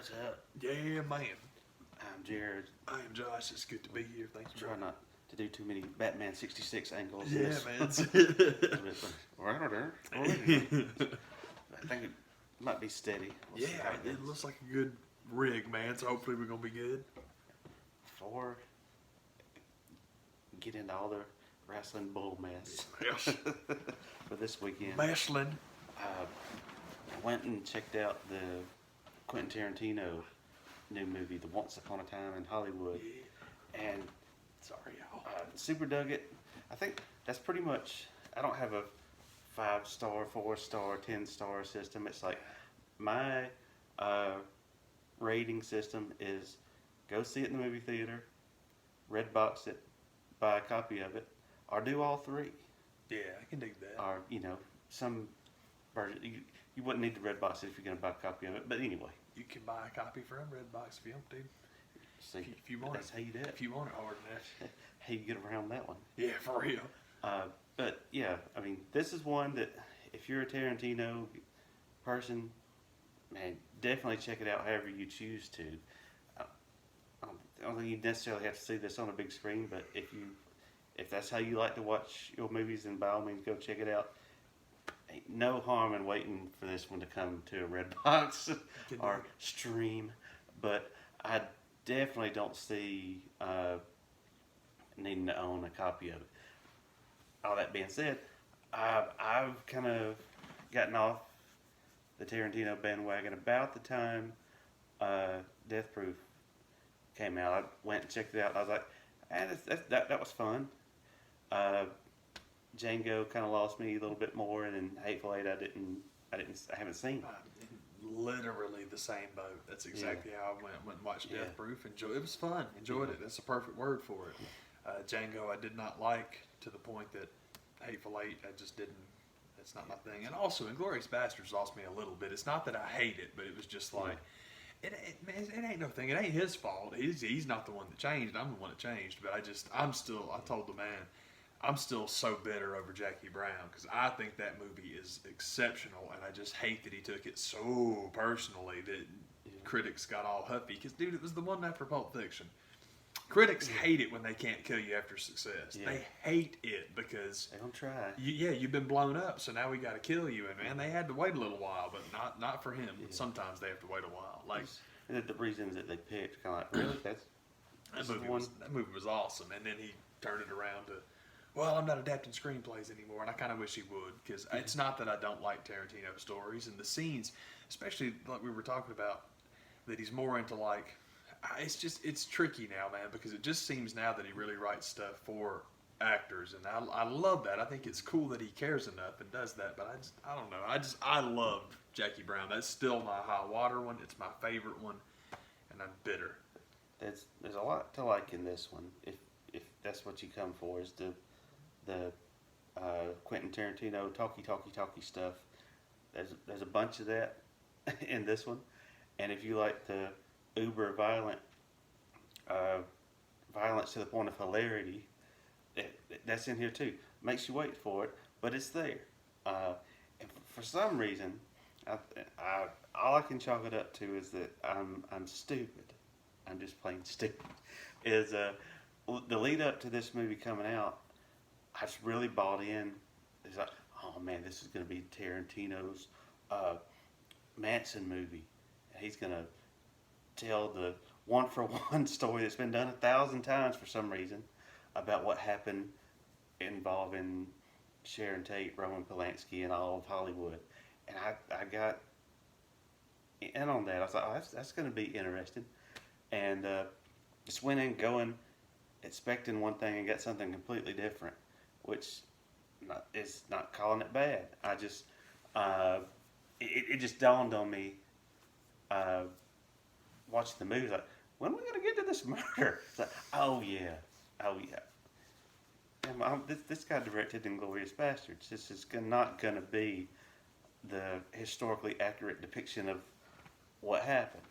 What's up? Yeah, man. I'm Jared. I am Josh. It's good to be here. Thanks for Try not to do too many Batman 66 angles. Yeah, man. I think it might be steady. We'll see how It looks like a good rig, man. So hopefully we're gonna be good. Before we get into all the wrestling bull mess Yes. for this weekend, Wrestling. I went and checked out the Quentin Tarantino new movie, The Once Upon a Time in Hollywood, and Sorry, y'all. super dug it. I think that's pretty much. I don't have a 5-star, 4-star, 10-star system. It's like my rating system is go see it in the movie theater, red box it, buy a copy of it, or do all three. Yeah, I can dig that. Or some version. You wouldn't need the red box if you're going to buy a copy of it. But anyway, You can buy a copy from Redbox if you want, dude. see, If you want that's it. how you do it. If you want it hard enough. How you get around that one. Yeah, for real. But yeah, I mean, this is one that if you're a Tarantino person, man, definitely check it out however you choose to. I don't think you necessarily have to see this on a big screen, but if that's how you like to watch your movies, then by all means go check it out. Ain't no harm in waiting for this one to come to a red box or stream, but I definitely don't see needing to own a copy of it. All that being said, I've kind of gotten off the Tarantino bandwagon about the time Death Proof came out. I went and checked it out. And I was like, that was fun. Django kind of lost me a little bit more, and then Hateful Eight I haven't seen. Literally the same boat. That's exactly how I went and watched Death Yeah. Proof. It was fun. Enjoyed it. That's a perfect word for it. Django, I did not like to the point that Hateful Eight, I just didn't. That's not my thing. And also, Inglourious Basterds lost me a little bit. It's not that I hate it, but it was just like, it ain't no thing. It ain't his fault. He's not the one that changed. I'm the one that changed. But I told the man, I'm still so bitter over Jackie Brown because I think that movie is exceptional, and I just hate that he took it so personally that critics got all huffy. Because, dude, it was the one after Pulp Fiction. Critics hate it when they can't kill you after success. Yeah. They hate it because They don't try. you've been blown up, so now we got to kill you. And man, they had to wait a little while, but not for him. Yeah. Sometimes they have to wait a while. Like And the reasons that they picked, kind of like, really, that movie was awesome. And then he turned it around to, well, I'm not adapting screenplays anymore, and I kind of wish he would because it's not that I don't like Tarantino stories and the scenes, especially like we were talking about, that he's more into like. It's tricky now, man, because it just seems now that he really writes stuff for actors, and I love that. I think it's cool that he cares enough and does that, but I don't know. I love Jackie Brown. That's still my high water one. It's my favorite one, and I'm bitter. There's a lot to like in this one. If that's what you come for, is the Quentin Tarantino talky stuff. There's a bunch of that in this one, and if you like the uber violence to the point of hilarity, that's in here too. Makes you wait for it, but it's there. And for some reason, all I can chalk it up to is that I'm stupid. I'm just plain stupid. Is the lead up to this movie coming out, I just really bought in. It's like, oh man, this is going to be Tarantino's Manson movie. He's going to tell the one-for-one story that's been done 1,000 times for some reason about what happened involving Sharon Tate, Roman Polanski, and all of Hollywood. And I got in on that. I was like, oh, that's going to be interesting. And just went in going expecting one thing and got something completely different, which is not calling it bad. I just it just dawned on me watching the movie, like, when are we going to get to this murder? It's like, oh yeah. And this guy directed Inglourious Basterds. This is not going to be the historically accurate depiction of what happened.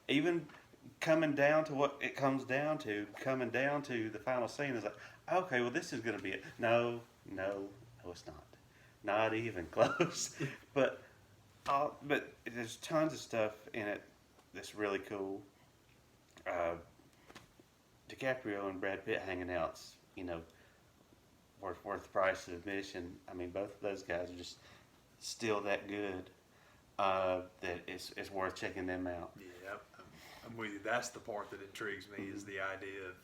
Even coming down to what it comes down to the final scene is like, okay, well, this is going to be it. No, it's not. Not even close. But there's tons of stuff in it that's really cool. Uh, DiCaprio and Brad Pitt hanging out's, worth the price of admission. I mean, both of those guys are just still that good. That it's worth checking them out. Yeah, I'm with you. That's the part that intrigues me is the idea of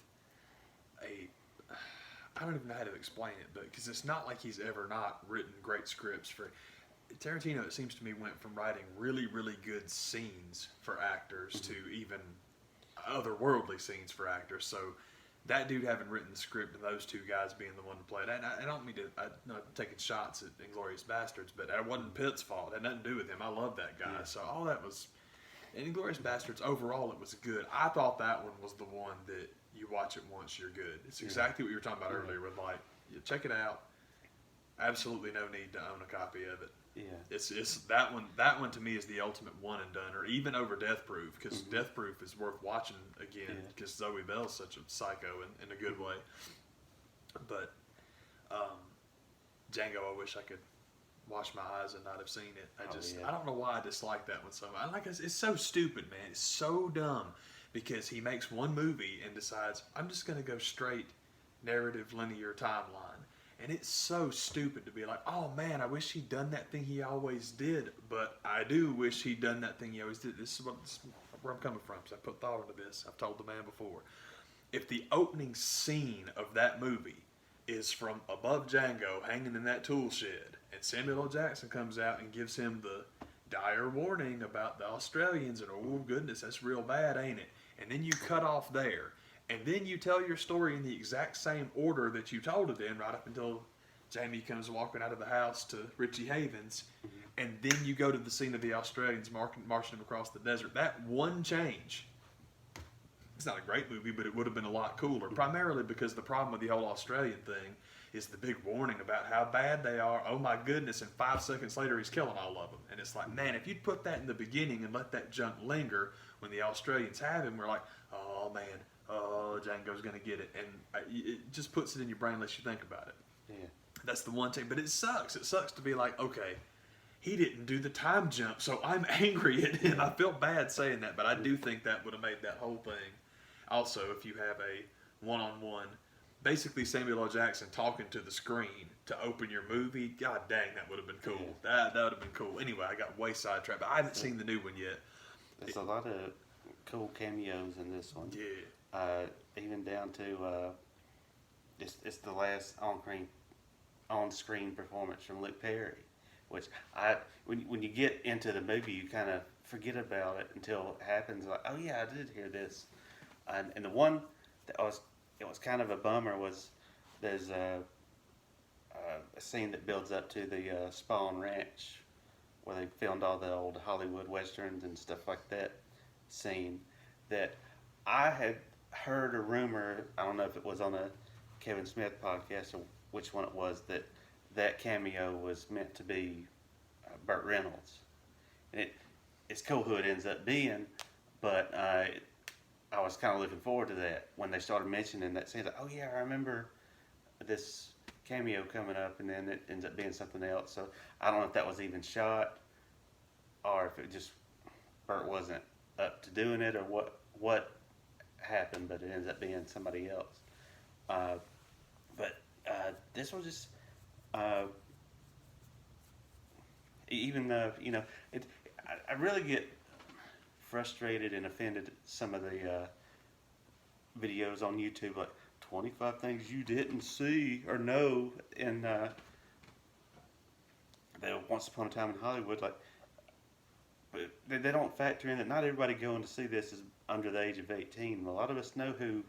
I don't even know how to explain it, but because it's not like he's ever not written great scripts for Tarantino. It seems to me went from writing really, really good scenes for actors to even otherworldly scenes for actors. So that dude having written the script and those two guys being the one to play it, and I don't mean to, I'm not taking shots at Inglourious Bastards, but it wasn't Pitt's fault. It had nothing to do with him. I love that guy. So all that was, and Inglourious Bastards, overall, it was good. I thought that one was the one that you watch it once, you're good. It's exactly what you were talking about earlier with, like, you check it out. Absolutely no need to own a copy of it. Yeah. It's that one. That one to me is the ultimate one and done, or even over Death Proof, because Death Proof is worth watching again because Zoe Bell's such a psycho in a good way. But Django, I wish I could wash my eyes and not have seen it. I don't know why I dislike that one so much. It's so stupid, man. It's so dumb because he makes one movie and decides I'm just going to go straight narrative linear timeline. And it's so stupid to be like, oh man, I wish he'd done that thing he always did. But I do wish he'd done that thing he always did. This is where I'm coming from. So I put thought into this. I've told the man before. If the opening scene of that movie is from above Django hanging in that tool shed, and Samuel L. Jackson comes out and gives him the dire warning about the Australians, and oh goodness, that's real bad, ain't it? And then you cut off there. And then you tell your story in the exact same order that you told it in, right up until Jamie comes walking out of the house to Richie Havens. And then you go to the scene of the Australians marching them across the desert. That one change, it's not a great movie, but it would have been a lot cooler. Primarily because the problem with the whole Australian thing is the big warning about how bad they are. Oh my goodness, and 5 seconds later he's killing all of them. And it's like, man, if you'd put that in the beginning and let that junk linger when the Australians have him, we're like, oh man, oh, Django's going to get it. And it just puts it in your brain unless you think about it. Yeah. That's the one thing. But it sucks. It sucks to be like, okay, he didn't do the time jump, so I'm angry at him. I feel bad saying that, but I do think that would have made that whole thing. Also, if you have a one-on-one, basically Samuel L. Jackson talking to the screen to open your movie, god dang, that would have been cool. That would have been cool. Anyway, I got way sidetracked, but I haven't seen the new one yet. There's a lot of cool cameos in this one. Yeah. Even down to it's the last on-screen performance from Luke Perry, which when you get into the movie, you kind of forget about it until it happens. Like, oh yeah, I did hear this. And the one that it was kind of a bummer was there's a scene that builds up to the Spawn Ranch where they filmed all the old Hollywood westerns and stuff like that scene that I had heard a rumor, I don't know if it was on a Kevin Smith podcast or which one it was, that cameo was meant to be Burt Reynolds. And it's cool who it ends up being, but I was kind of looking forward to that when they started mentioning that scene. Like, oh yeah, I remember this cameo coming up, and then it ends up being something else. So I don't know if that was even shot or if it just Burt wasn't up to doing it or what happened, but it ends up being somebody else. But this was just even though I really get frustrated and offended at some of the videos on YouTube, like 25 things you didn't see or know in the Once Upon a Time in Hollywood. Like, but they don't factor in that not everybody going to see this is under the age of 18. A lot of us know who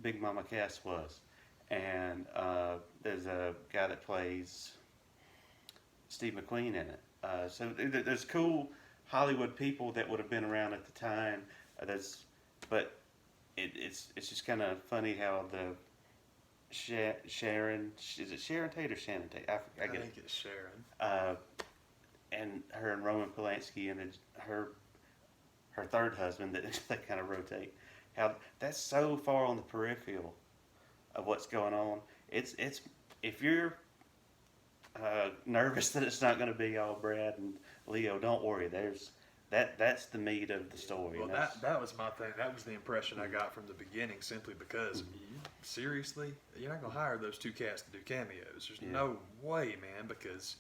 Big Mama Cass was, and there's a guy that plays Steve McQueen in it. So there's cool Hollywood people that would have been around at the time. But it's just kind of funny how the Sharon, is it Sharon Tate or Shannon Tate? I think it's Sharon. And her and Roman Polanski and her third husband that they kind of rotate. How that's so far on the peripheral of what's going on. It's if you're nervous that it's not going to be all Brad and Leo, don't worry. There's That's the meat of the story. Well, and that was my thing. That was the impression I got from the beginning, simply because seriously, you're not gonna hire those two cats to do cameos. There's no way, man. Because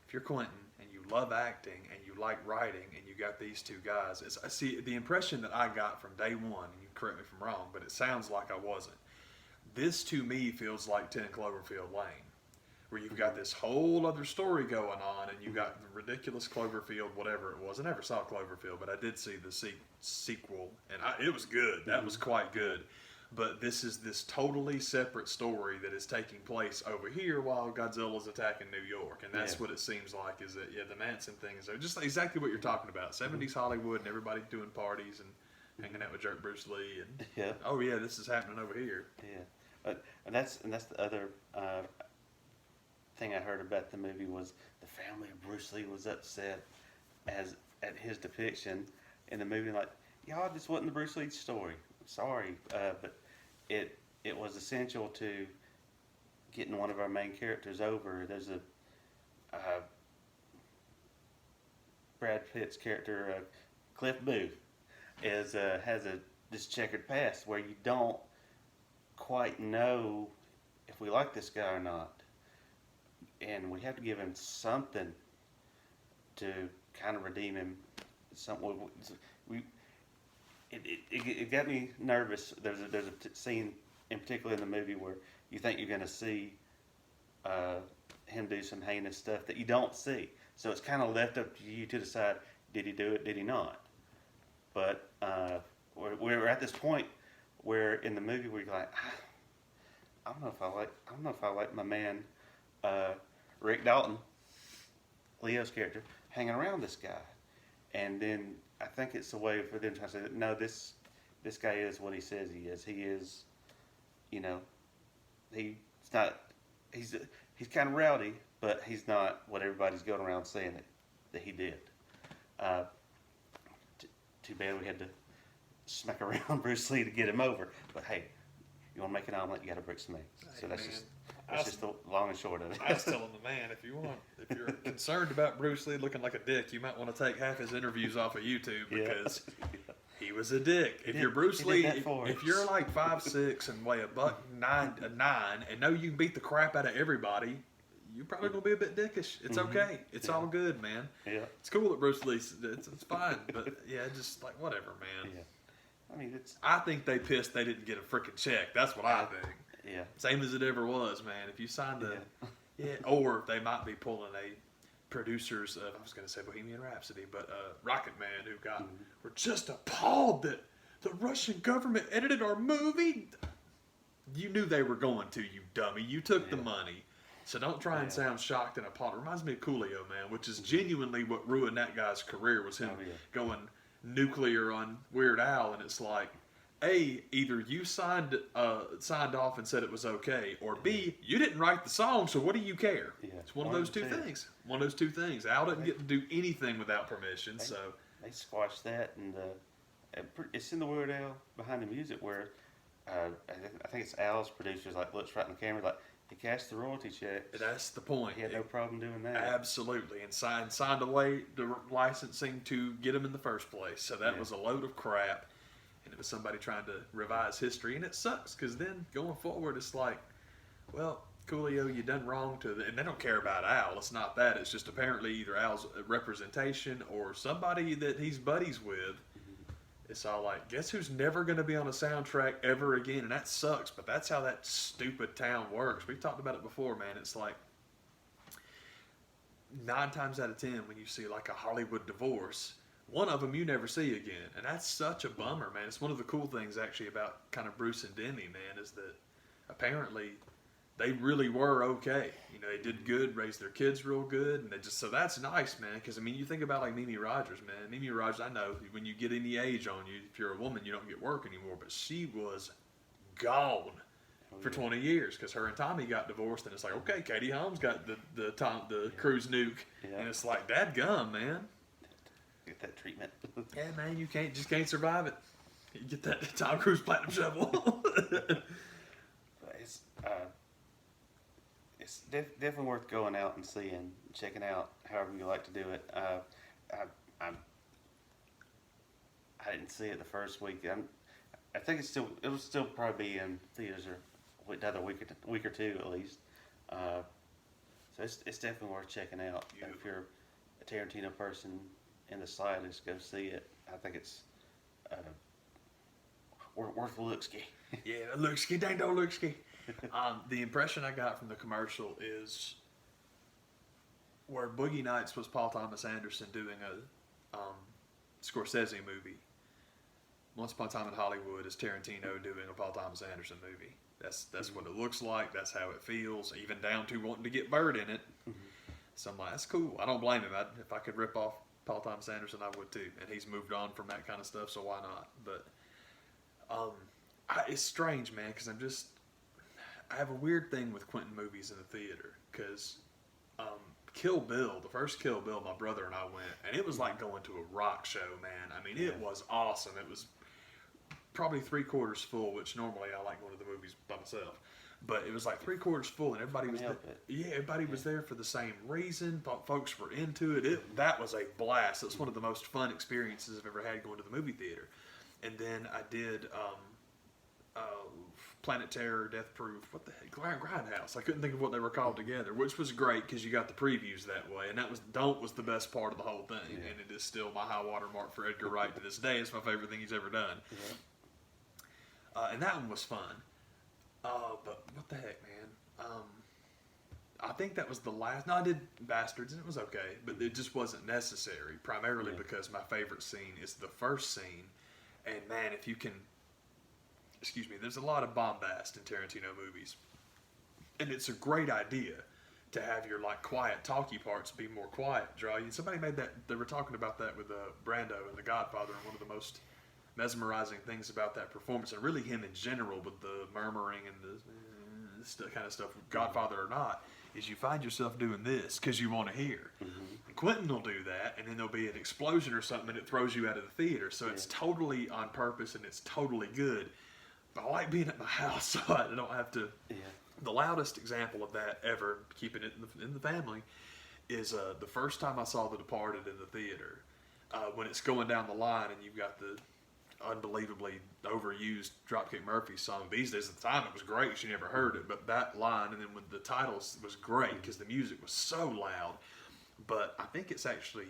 if you're Quentin and you love acting and you like writing and you got these two guys, I see the impression that I got from day one. And you correct me if I'm wrong, but it sounds like I wasn't. This to me feels like 10 Cloverfield Lane, where you've got this whole other story going on, and you got the ridiculous Cloverfield, whatever it was. I never saw Cloverfield, but I did see the sequel, and it was good. That was quite good. But this is this totally separate story that is taking place over here while Godzilla's attacking New York, and that's what it seems like. Is that the Manson things are just exactly what you're talking about. 70s Hollywood, and everybody doing parties and hanging out with Jerk Bruce Lee, and oh yeah, this is happening over here. And that's the other thing I heard about the movie was the family of Bruce Lee was upset at his depiction in the movie. Like, y'all, this wasn't the Bruce Lee story. Sorry, but it was essential to getting one of our main characters over. There's a Brad Pitt's character, Cliff Booth, has this checkered past where you don't quite know if we like this guy or not, and we have to give him something to kind of redeem him. It got me nervous. There's a scene in particular in the movie where you think you're going to see him do some heinous stuff that you don't see. So it's kind of left up to you to decide: did he do it? Did he not? But we're at this point where in the movie we're like, I don't know if I like my man Rick Dalton, Leo's character, hanging around this guy. And then I think it's a way for them to say, no, this guy is what he says he is. He is, he's kind of rowdy, but he's not what everybody's going around saying that he did. Too bad we had to smack around Bruce Lee to get him over. But hey, you want to make an omelet, you got to break some eggs. So that's just the long and short of it. I was telling the man, if you're concerned about Bruce Lee looking like a dick, you might want to take half his interviews off of YouTube because he was a dick. If you're Bruce Lee, if you're like 5'6" and weigh $109 and know you can beat the crap out of everybody, you're probably gonna be a bit dickish. It's okay. It's all good, man. Yeah. It's cool that Bruce Lee. It's fine, but just like whatever, man. Yeah. I mean, I think they pissed they didn't get a freaking check. That's what I think. Yeah. Same as it ever was, man. If you signed or they might be pulling a producers of, I was going to say Bohemian Rhapsody, but Rocket Man were just appalled that the Russian government edited our movie. You knew they were going to, you dummy. You took the money. So don't try and sound shocked and appalled. It reminds me of Coolio, man, which is genuinely what ruined that guy's career, was him going nuclear on Weird Al, and it's like, A, either you signed off and said it was okay, or B, you didn't write the song, so what do you care? Yeah. It's one of those two things. One of those two things. Al didn't get to do anything without permission, so they squashed that, and it's in the Weird Al Behind the Music where I think it's Al's producers looks right in the camera like, he cashed the royalty checks. That's the point. He had no problem doing that. Absolutely, and signed away the licensing to get him in the first place. So that was a load of crap, and it was somebody trying to revise history, and it sucks because then going forward, it's like, well, Coolio, you done wrong and they don't care about Al. It's not that. It's just apparently either Al's representation or somebody that he's buddies with. It's all like, guess who's never going to be on a soundtrack ever again? And that sucks, but that's how that stupid town works. We've talked about it before, man. It's like 9 times out of 10 when you see like a Hollywood divorce, one of them you never see again. And that's such a bummer, man. It's one of the cool things actually about kind of Bruce and Demi, man, is that apparently they really were okay. They did good, raised their kids real good, and so that's nice, man. Because I mean, you think about like Mimi Rogers, man. Mimi Rogers, I know when you get any age on you, if you're a woman, you don't get work anymore. But she was gone for 20 years because her and Tommy got divorced, and it's like, okay, Katie Holmes got the cruise nuke, and it's like, dadgum, man. Get that treatment. Yeah, man, you can't survive it. You get that Tom Cruise platinum shovel. It's definitely worth going out and seeing, checking out, however you like to do it. didn't see it the first week. I think it'll still probably be in theaters or another week or two at least. So it's definitely worth checking out. If you're a Tarantino person in the slightest, go see it. I think it's worth the look-ski. Yeah, look-ski, dang don't look-ski. The impression I got from the commercial is where Boogie Nights was Paul Thomas Anderson doing a Scorsese movie. Once Upon a Time in Hollywood is Tarantino doing a Paul Thomas Anderson movie. That's what it looks like. That's how it feels, even down to wanting to get Bird in it. Mm-hmm. So I'm like, that's cool. I don't blame him. If I could rip off Paul Thomas Anderson, I would too. And he's moved on from that kind of stuff, so why not? But it's strange, man, because I have a weird thing with Quentin movies in the theater. Because Kill Bill, the first Kill Bill, my brother and I went, and it was like going to a rock show, man. I mean, it was awesome. It was probably 3/4 full, which normally I like going to the movies by myself. But it was like 3/4 full, and everybody was everybody was there for the same reason. Folks were into it. That was a blast. It was one of the most fun experiences I've ever had going to the movie theater. And then I did Planet Terror, Death Proof, what the heck, Grindhouse. I couldn't think of what they were called together, which was great because you got the previews that way, and Don't was the best part of the whole thing, and it is still my high water mark for Edgar Wright to this day. It's my favorite thing he's ever done. And that one was fun. But what the heck, man? I think that was the last. No, I did Bastards, and it was okay, but it just wasn't necessary, primarily because my favorite scene is the first scene, and man, if you can... Excuse me, there's a lot of bombast in Tarantino movies. And it's a great idea to have your like quiet talky parts be more quiet, draw you. Somebody made that, they were talking about that with Brando and The Godfather, and one of the most mesmerizing things about that performance, and really him in general with the murmuring and the kind of stuff, Godfather or not, is you find yourself doing this because you want to hear. And Quentin will do that, and then there'll be an explosion or something and it throws you out of the theater. So it's totally on purpose and it's totally good. I like being at my house, so I don't have to. Yeah. The loudest example of that ever, keeping it in the family, is the first time I saw The Departed in the theater. When it's going down the line and you've got the unbelievably overused Dropkick Murphys song. These days, at the time, it was great because you never heard it. But that line, and then when the titles was great because the music was so loud. But I think it's actually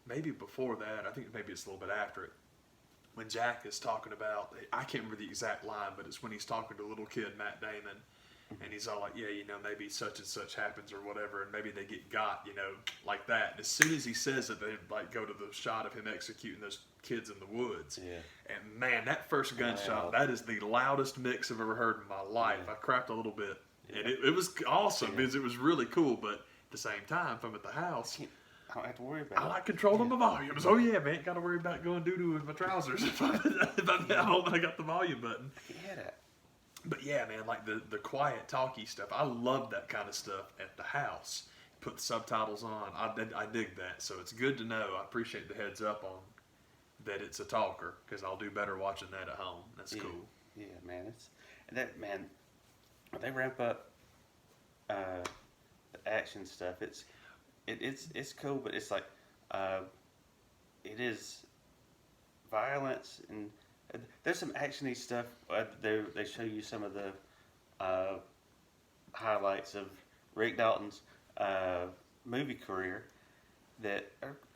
maybe before that. I think maybe it's a little bit after it. When Jack is talking about, I can't remember the exact line, but it's when he's talking to little kid Matt Damon, and he's all like, yeah, maybe such and such happens or whatever, and maybe they get got, like that. And as soon as he says it, they like go to the shot of him executing those kids in the woods. Yeah. And man, that first gunshot, that is the loudest mix I've ever heard in my life. Yeah. I crapped a little bit, and it was awesome because it was really cool, but at the same time, if I'm at the house... I don't have to worry about it. I like controlling my volumes. Oh yeah, man, got to worry about going doo-doo with my trousers if I'm at home and I got the volume button. Yeah, that. But yeah, man, like the quiet, talky stuff. I love that kind of stuff at the house. Put the subtitles on. I dig that. So it's good to know. I appreciate the heads up on that it's a talker because I'll do better watching that at home. That's cool. Yeah, man. When they ramp up the action stuff, it's cool, but it's like it is violence, and there's some actiony stuff. They show you some of the highlights of Rick Dalton's movie career that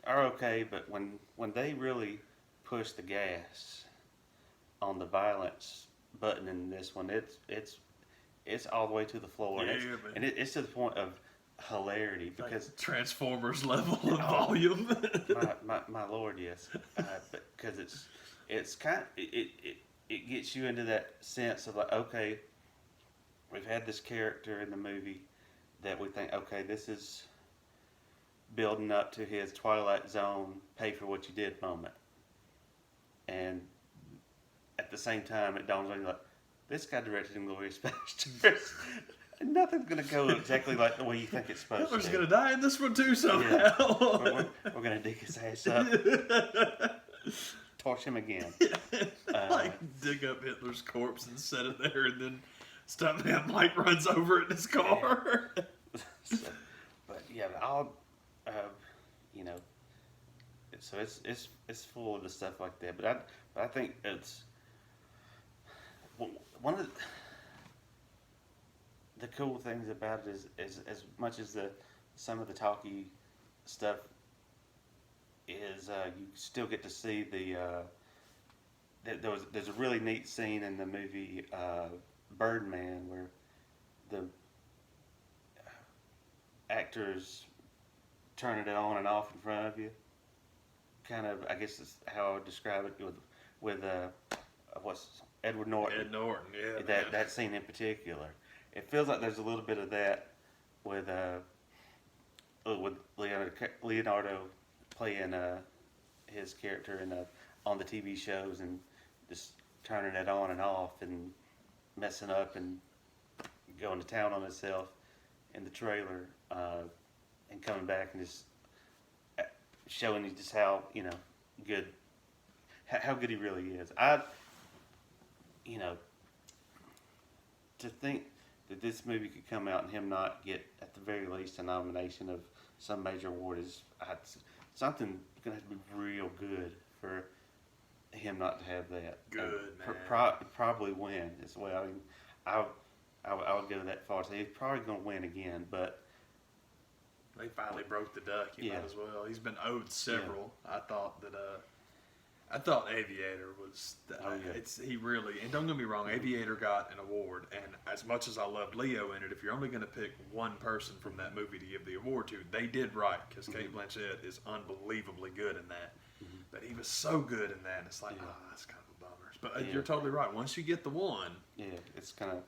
are okay, but when they really push the gas on the violence button in this one, it's all the way to the floor, and it's to the point of hilarity because like Transformers level of volume. my lord, yes, because it's kind of, it gets you into that sense of like, okay, we've had this character in the movie that we think, okay, this is building up to his Twilight Zone pay for what you did moment, and at the same time it dawns on you like, this guy directed Inglourious Basterds. Nothing's going to go exactly like the way you think it's supposed to. Hitler's going to die in this one too somehow. Yeah. We're going to dig his ass up. Torch him again. Like dig up Hitler's corpse and set it there, and then Stuntman Mike runs over it in his car. But yeah, I'll, So it's full of the stuff like that. But I think it's one of the cool things about it is as much as some of the talky stuff is you still get to see there's a really neat scene in the movie Birdman where the actors turning it on and off in front of you. Kind of, I guess is how I would describe it with what's Edward Norton. Ed Norton, yeah. That scene in particular. It feels like there's a little bit of that with Leonardo playing his character on the TV shows and just turning it on and off and messing up and going to town on himself in the trailer and coming back and just showing you just how good how good he really is. To think that this movie could come out and him not get at the very least a nomination of some major award is something gonna have to be real good for him not to have that. Good man. Probably win as well. I mean, I would go that far. So he's probably gonna win again, but. They finally broke the duck. He might as well. He's been owed several. Yeah. I thought Aviator was. He really, and don't get me wrong, Aviator got an award, and as much as I loved Leo in it, if you're only going to pick one person from that movie to give the award to, they did right because Cate Blanchett is unbelievably good in that. Mm-hmm. But he was so good in that, and it's like, that's kind of a bummer. But you're totally right. Once you get the one, it's kind of.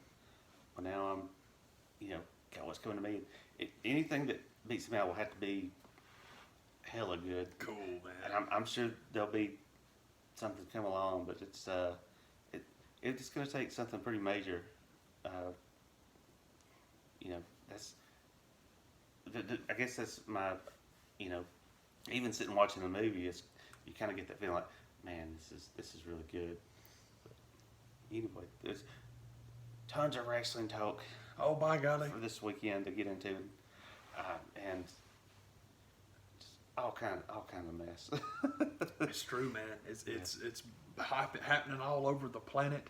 Well, now I'm, God, what's coming to me? Anything that beats him out will have to be hella good. Cool, man. And I'm sure there'll be something come along, but it's going to take something pretty major. That's. I guess that's my, even sitting watching the movie, you kind of get that feeling like, man, this is really good. But anyway, there's tons of wrestling talk. Oh by golly! For this weekend to get into, and just all kind of mess. It's true, man. It's happening all over the planet.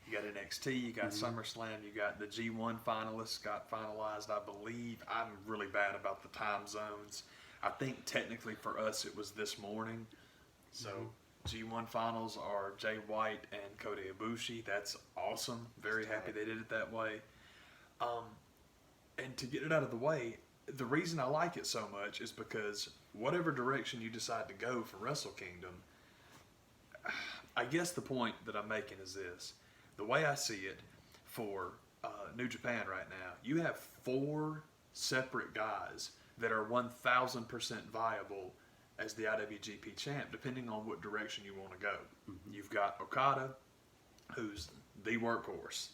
You got NXT, you got SummerSlam, you got the G1 finalists got finalized, I believe. I'm really bad about the time zones. I think technically for us it was this morning. So G1 finals are Jay White and Kota Ibushi. That's awesome. Very happy they did it that way. And to get it out of the way, the reason I like it so much is because whatever direction you decide to go for Wrestle Kingdom, I guess the point that I'm making is this. The way I see it for New Japan right now, you have 4 separate guys that are 1,000% viable as the IWGP champ, depending on what direction you want to go. Mm-hmm. You've got Okada, who's the workhorse.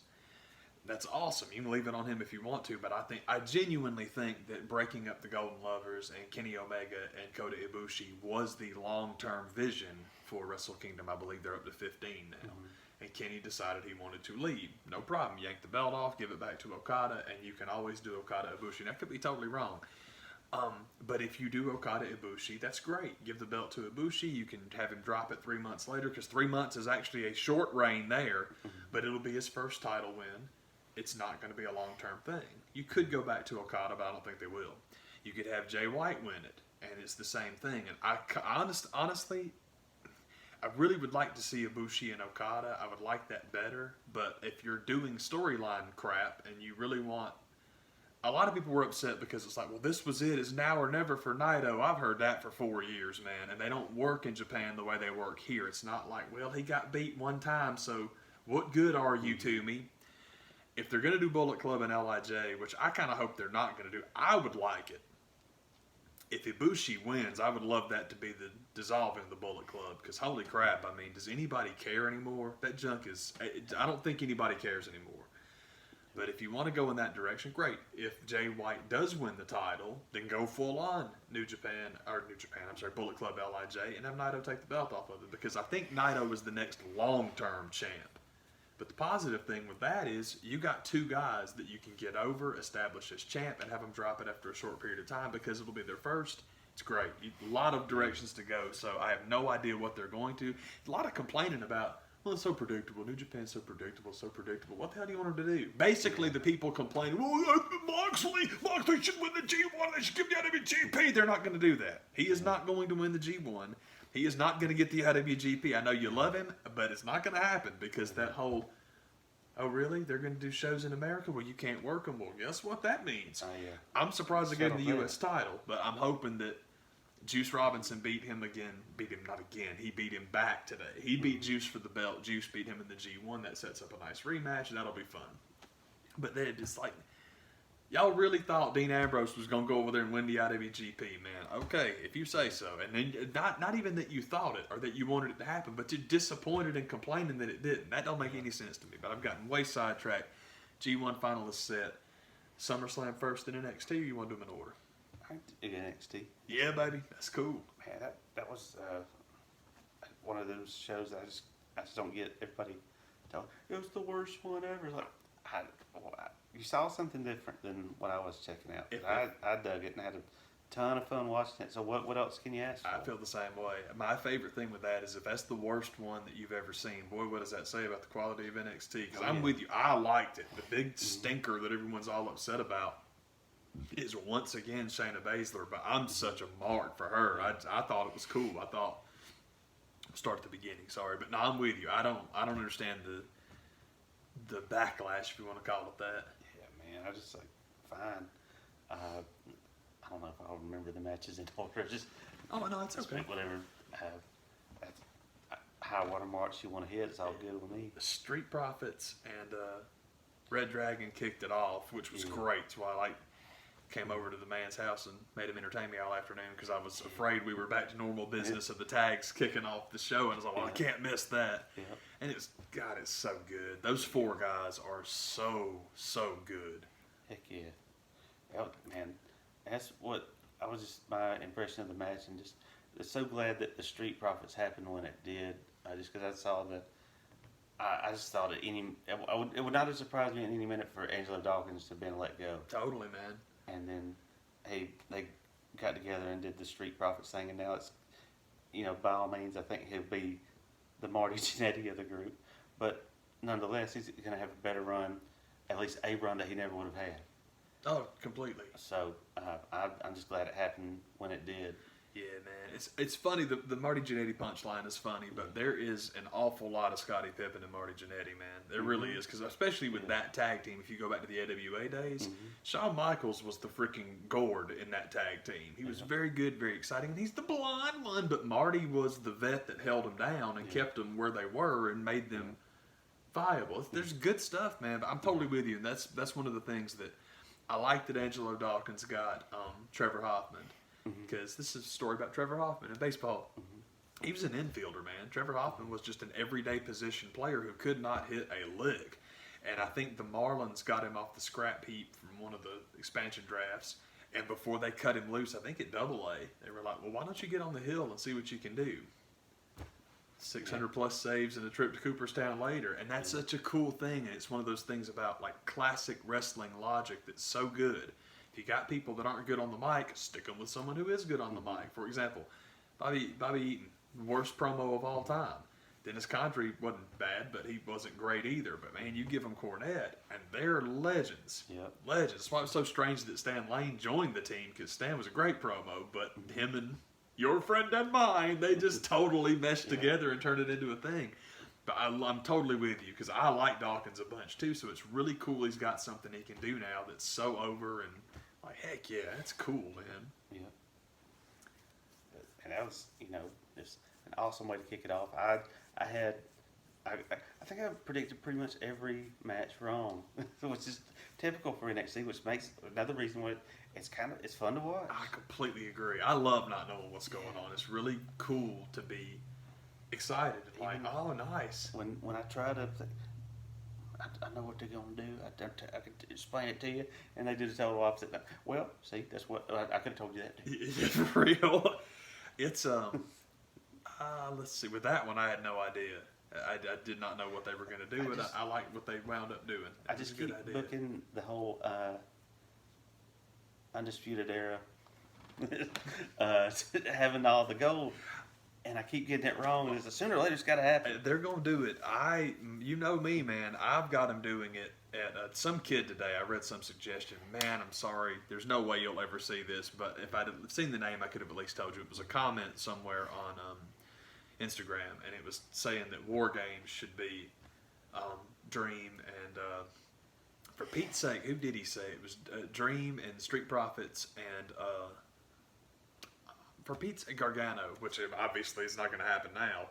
That's awesome. You can leave it on him if you want to, but I genuinely think that breaking up the Golden Lovers and Kenny Omega and Kota Ibushi was the long-term vision for Wrestle Kingdom. I believe they're up to 15 now. Mm-hmm. And Kenny decided he wanted to leave. No problem. Yank the belt off, give it back to Okada, and you can always do Okada Ibushi. That could be totally wrong. But if you do Okada Ibushi, that's great. Give the belt to Ibushi. You can have him drop it 3 months later, because 3 months is actually a short reign there, but it'll be his first title win. It's not going to be a long-term thing. You could go back to Okada, but I don't think they will. You could have Jay White win it, and it's the same thing. And I honestly, I really would like to see Ibushi and Okada. I would like that better. But if you're doing storyline crap and you really want... A lot of people were upset because it's like, well, this was it. It's now or never for Naito. I've heard that for 4 years, man. And they don't work in Japan the way they work here. It's not like, well, he got beat one time, so what good are you to me? If they're going to do Bullet Club and LIJ, which I kind of hope they're not going to do, I would like it. If Ibushi wins, I would love that to be the dissolving of the Bullet Club, because holy crap, I mean, does anybody care anymore? That junk is, I don't think anybody cares anymore. But if you want to go in that direction, great. If Jay White does win the title, then go full on Bullet Club LIJ, and have Naito take the belt off of it, because I think Naito is the next long-term champ. But the positive thing with that is you got 2 guys that you can get over, establish as champ, and have them drop it after a short period of time, because it'll be their first It's great. A lot of directions to go, so I have no idea what they're going to. A lot of complaining about, well, it's so predictable. New Japan's so predictable, so predictable. What the hell do you want them to do? Basically, the people complaining, well, Moxley should win the G1. They should give the IWGP. They're not going to do that. He is not going to win the G1. He is not going to get the IWGP. I know you love him, but it's not going to happen because that whole, oh, really? They're going to do shows in America? Well, you can't work them. Well, guess what that means? I'm surprised they gave him the U.S. title, but I'm hoping that Juice Robinson beat him again. He beat him back today. He beat Juice for the belt. Juice beat him in the G1. That sets up a nice rematch. That'll be fun. But they're just like, y'all really thought Dean Ambrose was going to go over there and win the IWGP, man. Okay, if you say so. And then not even that you thought it or that you wanted it to happen, but you're disappointed and complaining that it didn't. That don't make any sense to me. But I've gotten way sidetracked. G1 finalists set. SummerSlam first, then NXT, or you want to do them in order? I do NXT. Yeah, baby. That's cool. Man, that was one of those shows that I just don't get. Everybody tell it was the worst one ever. Like, you saw something different than what I was checking out. I dug it and had a ton of fun watching it. So what else can you ask for? I feel the same way. My favorite thing with that is if that's the worst one that you've ever seen, boy, what does that say about the quality of NXT? Because I'm with you. I liked it. The big stinker that everyone's all upset about is once again Shayna Baszler, but I'm such a mark for her. I thought it was cool. I thought start at the beginning, sorry, but no, I'm with you. I don't understand the backlash, if you want to call it that. Yeah, man, I just like fine. I don't know if I'll remember the matches in order. Just no, it's okay. Whatever. That's high water marks you want to hit. It's all good with me. The Street Profits and Red Dragon kicked it off, which was great. So I came over to the man's house and made him entertain me all afternoon because I was afraid we were back to normal business of the tags kicking off the show, and I was like, well, I can't miss that. Yeah. And it's so good. Those four guys are so good. Heck yeah. Man, that's what my impression of the match, and just so glad that the Street Profits happened when it did. Just because I saw I just thought it would not have surprised me in any minute for Angelo Dawkins to have been let go. Totally, man. And then, they got together and did the Street Profits thing, and now it's, by all means, I think he'll be the Marty Jannetty of the group. But nonetheless, he's going to have a better run, at least a run that he never would have had. Oh, completely. So I'm just glad it happened when it did. Yeah, man. It's funny. The Marty Jannetty punchline is funny, but there is an awful lot of Scottie Pippen and Marty Jannetty, man. There really is, because especially with that tag team, if you go back to the AWA days, Shawn Michaels was the freaking gourd in that tag team. He was very good, very exciting, and he's the blonde one, but Marty was the vet that held them down and kept them where they were and made them viable. There's good stuff, man, but I'm totally with you, and that's one of the things that I like that Angelo Dawkins got Trevor Hoffman. Because this is a story about Trevor Hoffman in baseball. He was an infielder, man. Trevor Hoffman was just an everyday position player who could not hit a lick. And I think the Marlins got him off the scrap heap from one of the expansion drafts. And before they cut him loose, I think at AA, they were like, well, why don't you get on the hill and see what you can do? 600 plus saves and a trip to Cooperstown later. And that's such a cool thing. And it's one of those things about like classic wrestling logic that's so good. You got people that aren't good on the mic, stick them with someone who is good on the mic. For example, Bobby Eaton, worst promo of all time. Dennis Condrey wasn't bad, but he wasn't great either. But man, you give them Cornette, and they're legends. Yep. Legends. That's why it's so strange that Stan Lane joined the team, because Stan was a great promo, but him and your friend and mine, they just totally meshed together and turned it into a thing. But I'm totally with you, because I like Dawkins a bunch too, so it's really cool he's got something he can do now that's so over and like, heck yeah, that's cool, man. Yeah. And that was, just an awesome way to kick it off. I think I predicted pretty much every match wrong, which is typical for NXT, which makes another reason why it's fun to watch. I completely agree. I love not knowing what's going on. It's really cool to be excited and like, oh, nice. When I try to think, I know what they're going to do. I can explain it to you. And they do the total opposite. Well, see, that's what I could have told you that too. For real. It's, let's see. With that one, I had no idea. I did not know what they were going to do, but I like what they wound up doing. I just keep booking the whole Undisputed Era having all the gold, and I keep getting it wrong. And it's sooner or later it's got to happen. They're gonna do it. You know me, man. I've got them doing it at some kid today. I read some suggestion. Man, I'm sorry. There's no way you'll ever see this, but if I'd have seen the name, I could have at least told you. It was a comment somewhere on Instagram, and it was saying that War Games should be Dream and for Pete's sake, who did he say? It was Dream and Street Profits and for Pete's Gargano, which obviously is not going to happen now,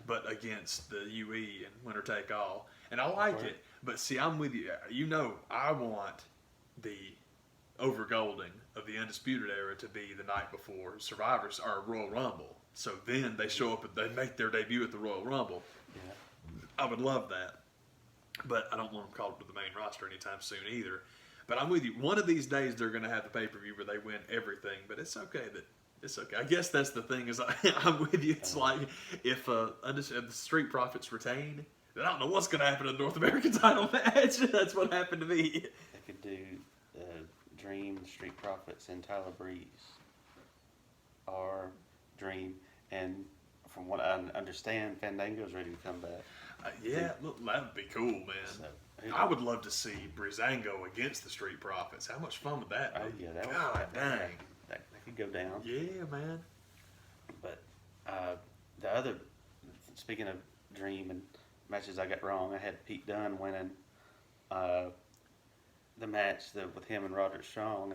but against the UE and Winner Take All. And I like it, but see, I'm with you. You know, I want the overgolding of the Undisputed Era to be the night before Survivors or Royal Rumble. So then they show up, they make their debut at the Royal Rumble. Yeah. I would love that. But I don't want them called to the main roster anytime soon either. But I'm with you. One of these days they're going to have the pay-per-view where they win everything. But it's okay that it's okay. I guess that's the thing is I'm with you. It's like if the Street Profits retain, then I don't know what's going to happen to the North American title match. That's what happened to me. They could do Dream, Street Profits, and Tyler Breeze, or Dream, and from what I understand, Fandango's ready to come back. Yeah, look, that would be cool, man. So, I would love to see Breezango against the Street Profits. How much fun would that be? Oh yeah, that God dang. That could go down. Yeah, man. But the other, speaking of Dream and matches I got wrong, I had Pete Dunne winning the match with him and Roderick Strong,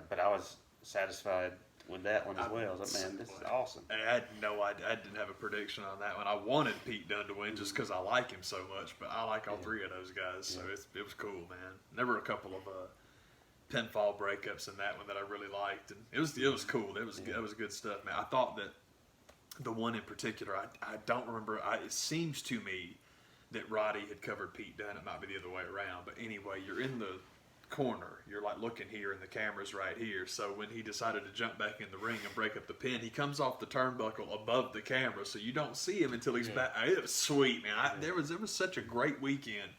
but I was satisfied with that one as well. I was like, man, this is awesome. I had no idea. I didn't have a prediction on that one. I wanted Pete Dunne to win just because I like him so much, but I like all three of those guys, so it was cool, man. There were a couple of pinfall breakups in that one that I really liked, and it was cool. That was good stuff, man. I thought that the one in particular, I don't remember. It seems to me that Roddy had covered Pete Dunne. It might be the other way around, but anyway, you're in the corner, you're like looking here and the camera's right here, so when he decided to jump back in the ring and break up the pin, he comes off the turnbuckle above the camera, so you don't see him until he's back. It was sweet, man. There was such a great weekend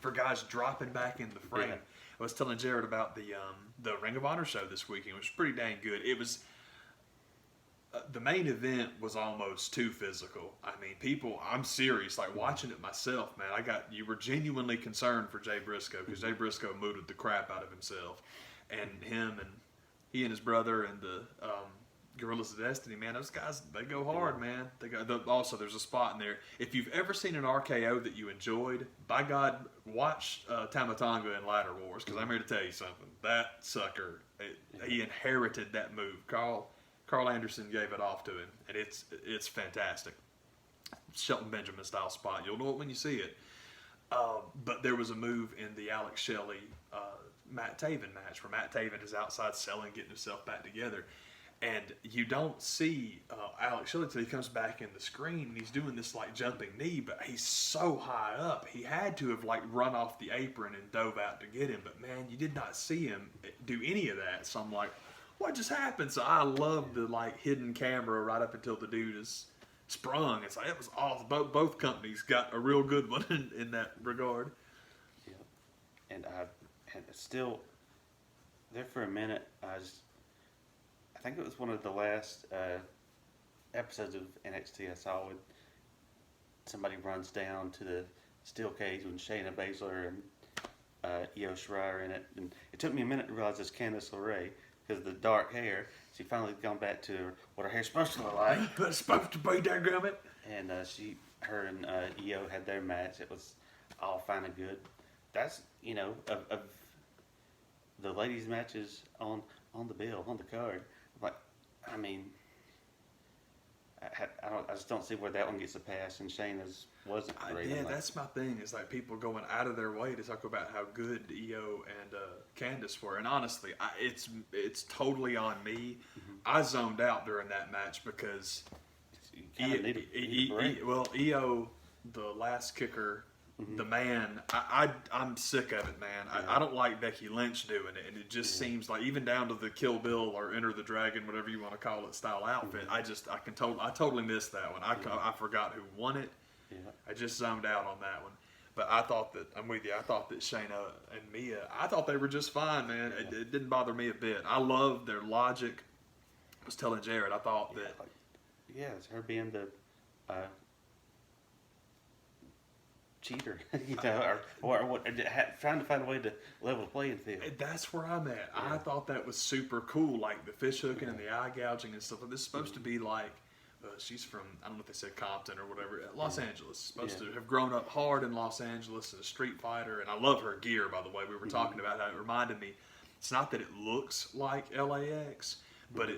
for guys dropping back in the frame. I was telling Jared about the Ring of Honor show this weekend, which was pretty dang good. It was the main event was almost too physical. I mean, I'm serious, like watching it myself, man. You were genuinely concerned for Jay Briscoe because Jay Briscoe mooted the crap out of himself. And he and his brother and the Gorillas of Destiny, man, those guys, they go hard, man. Also, there's a spot in there. If you've ever seen an RKO that you enjoyed, by God, watch Tama Tonga in Ladder Wars because I'm here to tell you something. That sucker, he inherited that move. Carl Anderson gave it off to him, and it's fantastic. Shelton Benjamin style spot. You'll know it when you see it. But there was a move in the Alex Shelley Matt Taven match where Matt Taven is outside selling, getting himself back together, and you don't see Alex Shelley until he comes back in the screen, and he's doing this like jumping knee, but he's so high up, he had to have like run off the apron and dove out to get him, but man, you did not see him do any of that. So I'm like, what just happened? So I love the like hidden camera right up until the dude is sprung. It's like it was awesome. Both companies got a real good one in that regard. Yeah, and still there for a minute. I think it was one of the last episodes of NXT I saw when somebody runs down to the steel cage with Shayna Baszler and Io Shirai are in it, and it took me a minute to realize it's Candice LeRae. Because of the dark hair, she finally gone back to what her hair's supposed to look like. It's supposed to be, dadgummit. And her and Io had their match. It was all fine and good. That's of the ladies' matches on the bill, on the card. Like, I mean, I just don't see where that one gets a pass, and Shayna's wasn't great. Yeah, that's my thing. It's like people going out of their way to talk about how good Io and Candice were, and honestly, it's totally on me. Mm-hmm. I zoned out during that match because Io, the last kicker, mm-hmm. the man, I'm sick of it, man. Yeah. I don't like Becky Lynch doing it, and it just seems like even down to the Kill Bill or Enter the Dragon, whatever you want to call it, style outfit. Mm-hmm. I totally missed that one. I forgot who won it. Yeah. I just zoned out on that one. But I thought that, I'm with you, I thought that Shayna and Mia, I thought they were just fine, man. It didn't bother me a bit. I loved their logic. I was telling Jared, I thought that. It's her being the cheater, or trying to find a way to level the playing field. That's where I'm at. Yeah. I thought that was super cool, like the fish hooking and the eye gouging and stuff. This is supposed to be like, she's from, I don't know if they said Compton or whatever, Los Angeles. Supposed to have grown up hard in Los Angeles as a street fighter. And I love her gear, by the way. We were talking about how it reminded me. It's not that it looks like LAX, but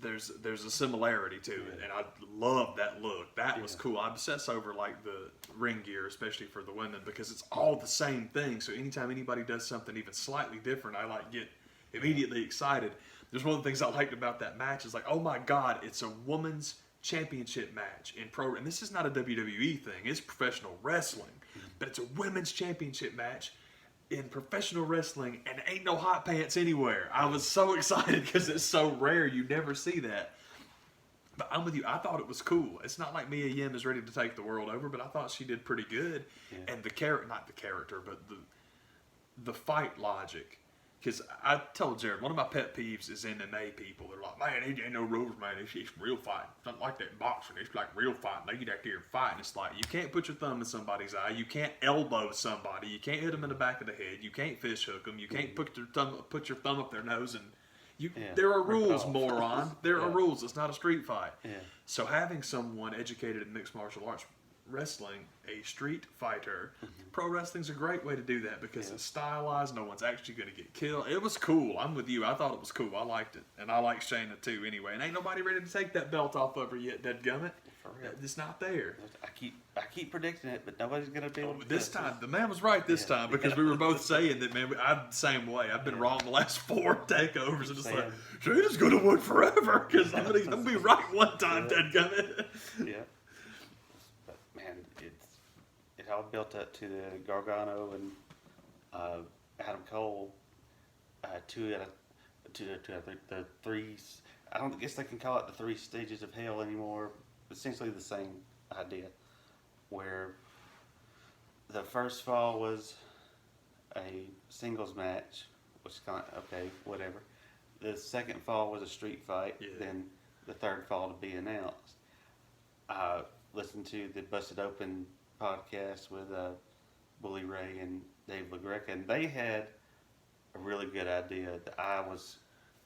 there's a similarity to it, and I love that look. That was cool. I obsess over like the ring gear, especially for the women, because it's all the same thing. So anytime anybody does something even slightly different, I like get immediately excited. There's one of the things I liked about that match is like, oh my God, it's a women's championship match in pro, and this is not a WWE thing. It's professional wrestling, but it's a women's championship match in professional wrestling, and ain't no hot pants anywhere. I was so excited because it's so rare. You never see that. But I'm with you. I thought it was cool. It's not like Mia Yim is ready to take the world over, but I thought she did pretty good. Yeah. And not the character, but the fight logic. Because I told Jared, one of my pet peeves is MMA people. They're like, man, it ain't no rules, man. It's real fighting. It's not like that in boxing. It's like real fighting. They get out there and fight. And it's like, you can't put your thumb in somebody's eye. You can't elbow somebody. You can't hit them in the back of the head. You can't fish hook them. You can't put your thumb up their nose. And there are rules, moron. There are rules. It's not a street fight. Yeah. So having someone educated in mixed martial arts wrestling, a street fighter, pro wrestling's a great way to do that because it's stylized. No one's actually going to get killed. It was cool. I'm with you. I thought it was cool. I liked it, and I like Shayna too. Anyway, and ain't nobody ready to take that belt off of her yet. Dadgummit, it's not there. I keep predicting it, but nobody's going to be able to. This time, the man was right this time because we were both saying that. Man, I'm the same way. I've been wrong the last 4 takeovers, and it's like Shayna's going to win forever because I'm going to be right one time. Dadgummit. Yeah. It all built up to the Gargano and Adam Cole, the three. I don't guess they can call it the 3 stages of hell anymore. Essentially the same idea, where the first fall was a singles match, which is kind of okay, whatever. The second fall was a street fight. Yeah. Then the third fall to be announced. Listened to the Busted Open podcast with Bully Ray and Dave LaGreca, and they had a really good idea that I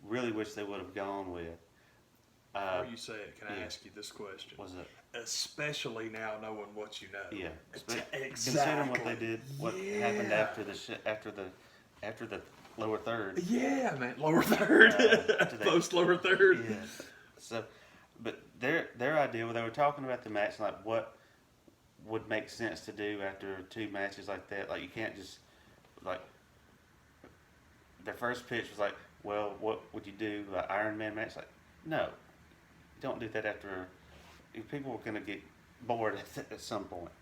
really wish they would have gone with. Before you say it, can I ask you this question? What's it? Especially now knowing what you know. Yeah. Exactly. Considering what they did, what happened after the lower third. Yeah, man, lower third. Post lower third. Yeah. So, but their idea, when they were talking about the match, like what would make sense to do after 2 matches like that. Like, you can't just, like, their first pitch was like, well, what would you do, like Iron Man match? Like, no, don't do that after, people are going to get bored at some point.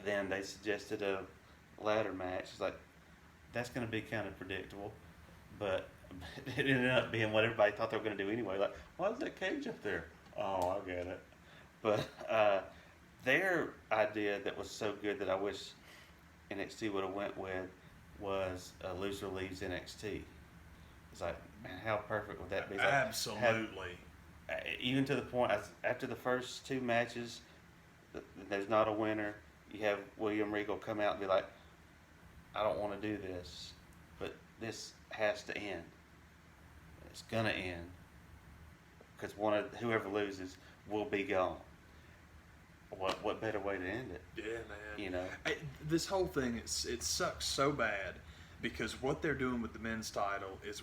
Then they suggested a ladder match. It's like, that's going to be kind of predictable, but it ended up being what everybody thought they were going to do anyway. Like, why is that cage up there? Oh, I get it. But their idea that was so good that I wish NXT would have went with was loser leaves NXT. It's like, man, how perfect would that be? Like, absolutely. Even to the point, after the first 2 matches, there's not a winner. You have William Regal come out and be like, I don't want to do this, but this has to end. It's going to end. Because whoever loses will be gone. What better way to end it? Yeah, man. You know, this whole thing it sucks so bad because what they're doing with the men's title is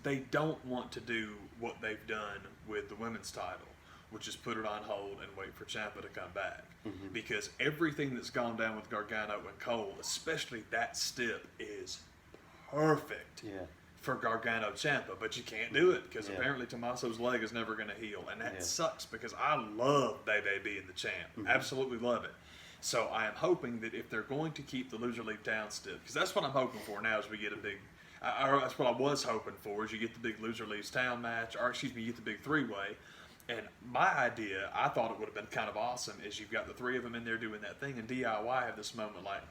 they don't want to do what they've done with the women's title, which is put it on hold and wait for Ciampa to come back. Mm-hmm. Because everything that's gone down with Gargano and Cole, especially that stip, is perfect. Yeah. For Gargano Ciampa, but you can't do it because apparently Tommaso's leg is never going to heal, and that sucks because I love Bebe being the champ, absolutely love it. So I am hoping that if they're going to keep the loser leave down stiff, because that's what I'm hoping for now is we get a big, that's what I was hoping for is you get the big loser leaves town match, or excuse me, you get the big 3-way, And my idea, I thought it would have been kind of awesome, is you've got the three of them in there doing that thing, and DIY have this moment like,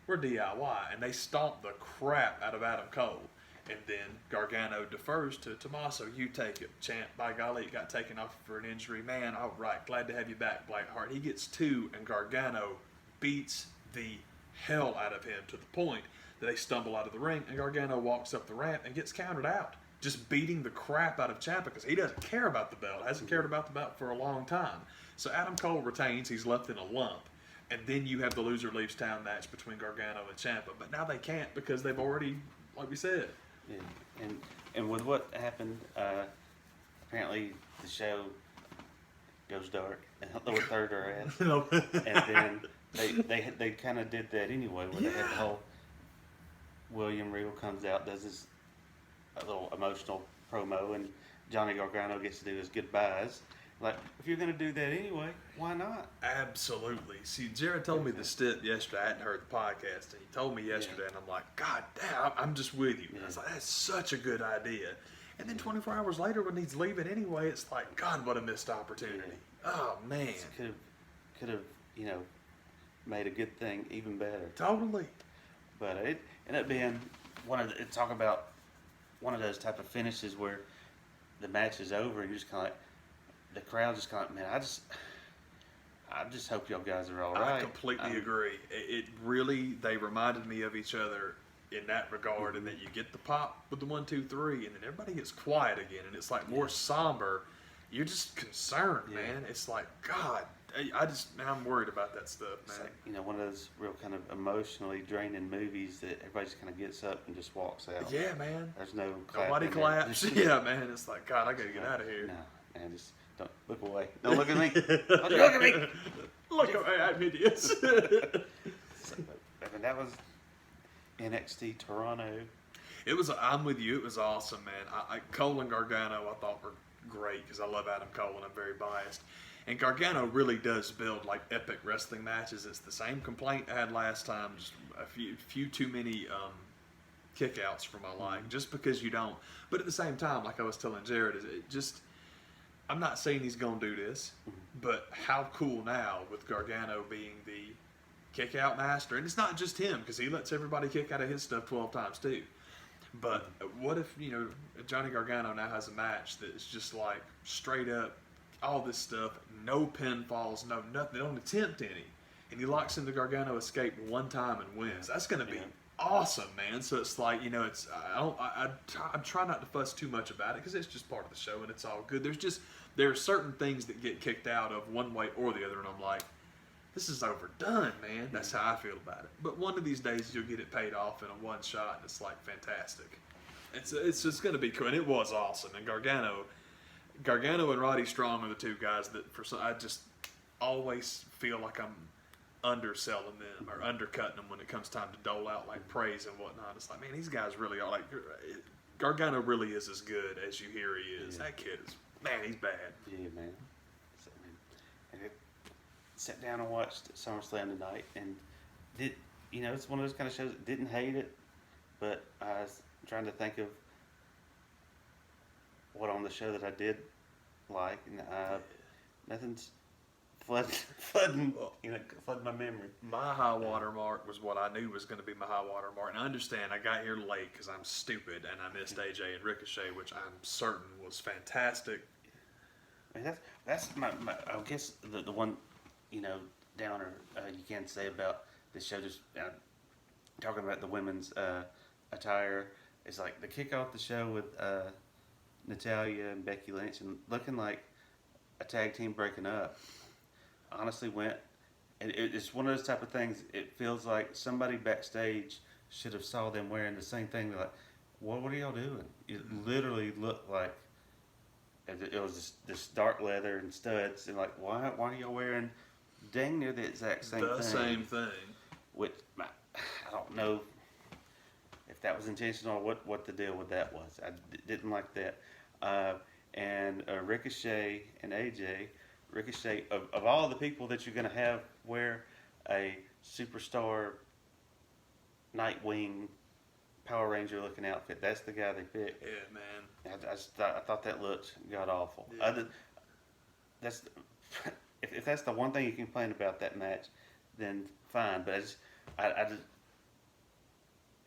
we're DIY, and they stomp the crap out of Adam Cole. And then Gargano defers to Tommaso, you take it. Champ, by golly, it got taken off for an injury. Man, all right, glad to have you back, Blackheart. He gets two, and Gargano beats the hell out of him to the point that they stumble out of the ring, and Gargano walks up the ramp and gets counted out. Just beating the crap out of Ciampa because he doesn't care about the belt. Hasn't cared about the belt for a long time. So Adam Cole retains. He's left in a lump. And then you have the loser leaves town match between Gargano and Ciampa. But now they can't because they've already, like we said. Yeah. And with what happened, apparently the show goes dark and the third are ass. And then they kind of did that anyway, where they had the whole William Regal comes out, does a little emotional promo, and Johnny Gargano gets to do his goodbyes. Like, if you're going to do that anyway, why not? Absolutely. See, Jared told me the stip yesterday. I hadn't heard the podcast, and he told me yesterday, and I'm like, God damn, I'm just with you. Yeah. I was like, that's such a good idea. And then 24 hours later, when he's leaving anyway, it's like, God, what a missed opportunity. Yeah. Oh, man. Could have, made a good thing even better. Totally. But it ended up being one of those type of finishes where the match is over and you're just kind of like, the crowd just kind of, man, I just hope y'all guys are all right. I completely agree. It really, they reminded me of each other in that regard, and that you get the pop with the 1, 2, 3, and then everybody gets quiet again, and it's like more somber. You're just concerned, man. It's like, God, I'm worried about that stuff, man. It's like, one of those real kind of emotionally draining movies that everybody just kind of gets up and just walks out. Yeah, man. There's no nobody claps. Yeah, man. It's like, God, I gotta get out of here. No, man, just don't look away. Don't look at me. Don't look at me. Look away, I'm idiots. And that was NXT Toronto. I'm with you. It was awesome, man. Cole and Gargano I thought were great because I love Adam Cole and I'm very biased. And Gargano really does build like epic wrestling matches. It's the same complaint I had last time. Just a few too many kickouts for my liking, just because you don't. But at the same time, like I was telling Jared, I'm not saying he's going to do this, but how cool now with Gargano being the kick-out master. And it's not just him, because he lets everybody kick out of his stuff 12 times too. But what if, Johnny Gargano now has a match that's just like straight up all this stuff, no pinfalls, no nothing, they don't attempt any. And he locks into Gargano escape one time and wins. That's going to be awesome, man. So it's like, I try not to fuss too much about it because it's just part of the show and it's all good. There are certain things that get kicked out of one way or the other, and I'm like, this is overdone, man. That's how I feel about it. But one of these days you'll get it paid off in a one shot, and it's like fantastic. It's just going to be cool, and it was awesome. And Gargano and Roddy Strong are the two guys that I just always feel like I'm underselling them or undercutting them when it comes time to dole out like praise and whatnot. It's like, man, these guys really are like, Gargano really is as good as you hear he is. Yeah. That kid is, man, he's bad. Yeah, man. And I sat down and watched SummerSlam tonight, and it's one of those kind of shows that didn't hate it, but I was trying to think of what on the show that I did like, and nothing's flooding my memory. My high water mark was what I knew was going to be my high water mark, and I understand I got here late because I'm stupid and I missed AJ and Ricochet, which I'm certain was fantastic. I mean, that's my I guess the one downer you can say about this show, just talking about the women's attire, is like the kick off the show with Natalya and Becky Lynch and looking like a tag team breaking up. Honestly it's one of those type of things. It feels like somebody backstage should have saw them wearing the same thing. They're like, what are y'all doing? It literally looked like it was this dark leather and studs, and like, why are y'all wearing dang near the exact same thing? The same thing. Which I don't know if that was intentional or what the deal with that was. I didn't like that. And Ricochet and AJ, Ricochet, of all the people that you're going to have wear a superstar Nightwing Power Ranger looking outfit, that's the guy they picked. Yeah, man. I thought that looked god awful. Yeah. that's if that's the one thing you complain about that match, then fine. But I just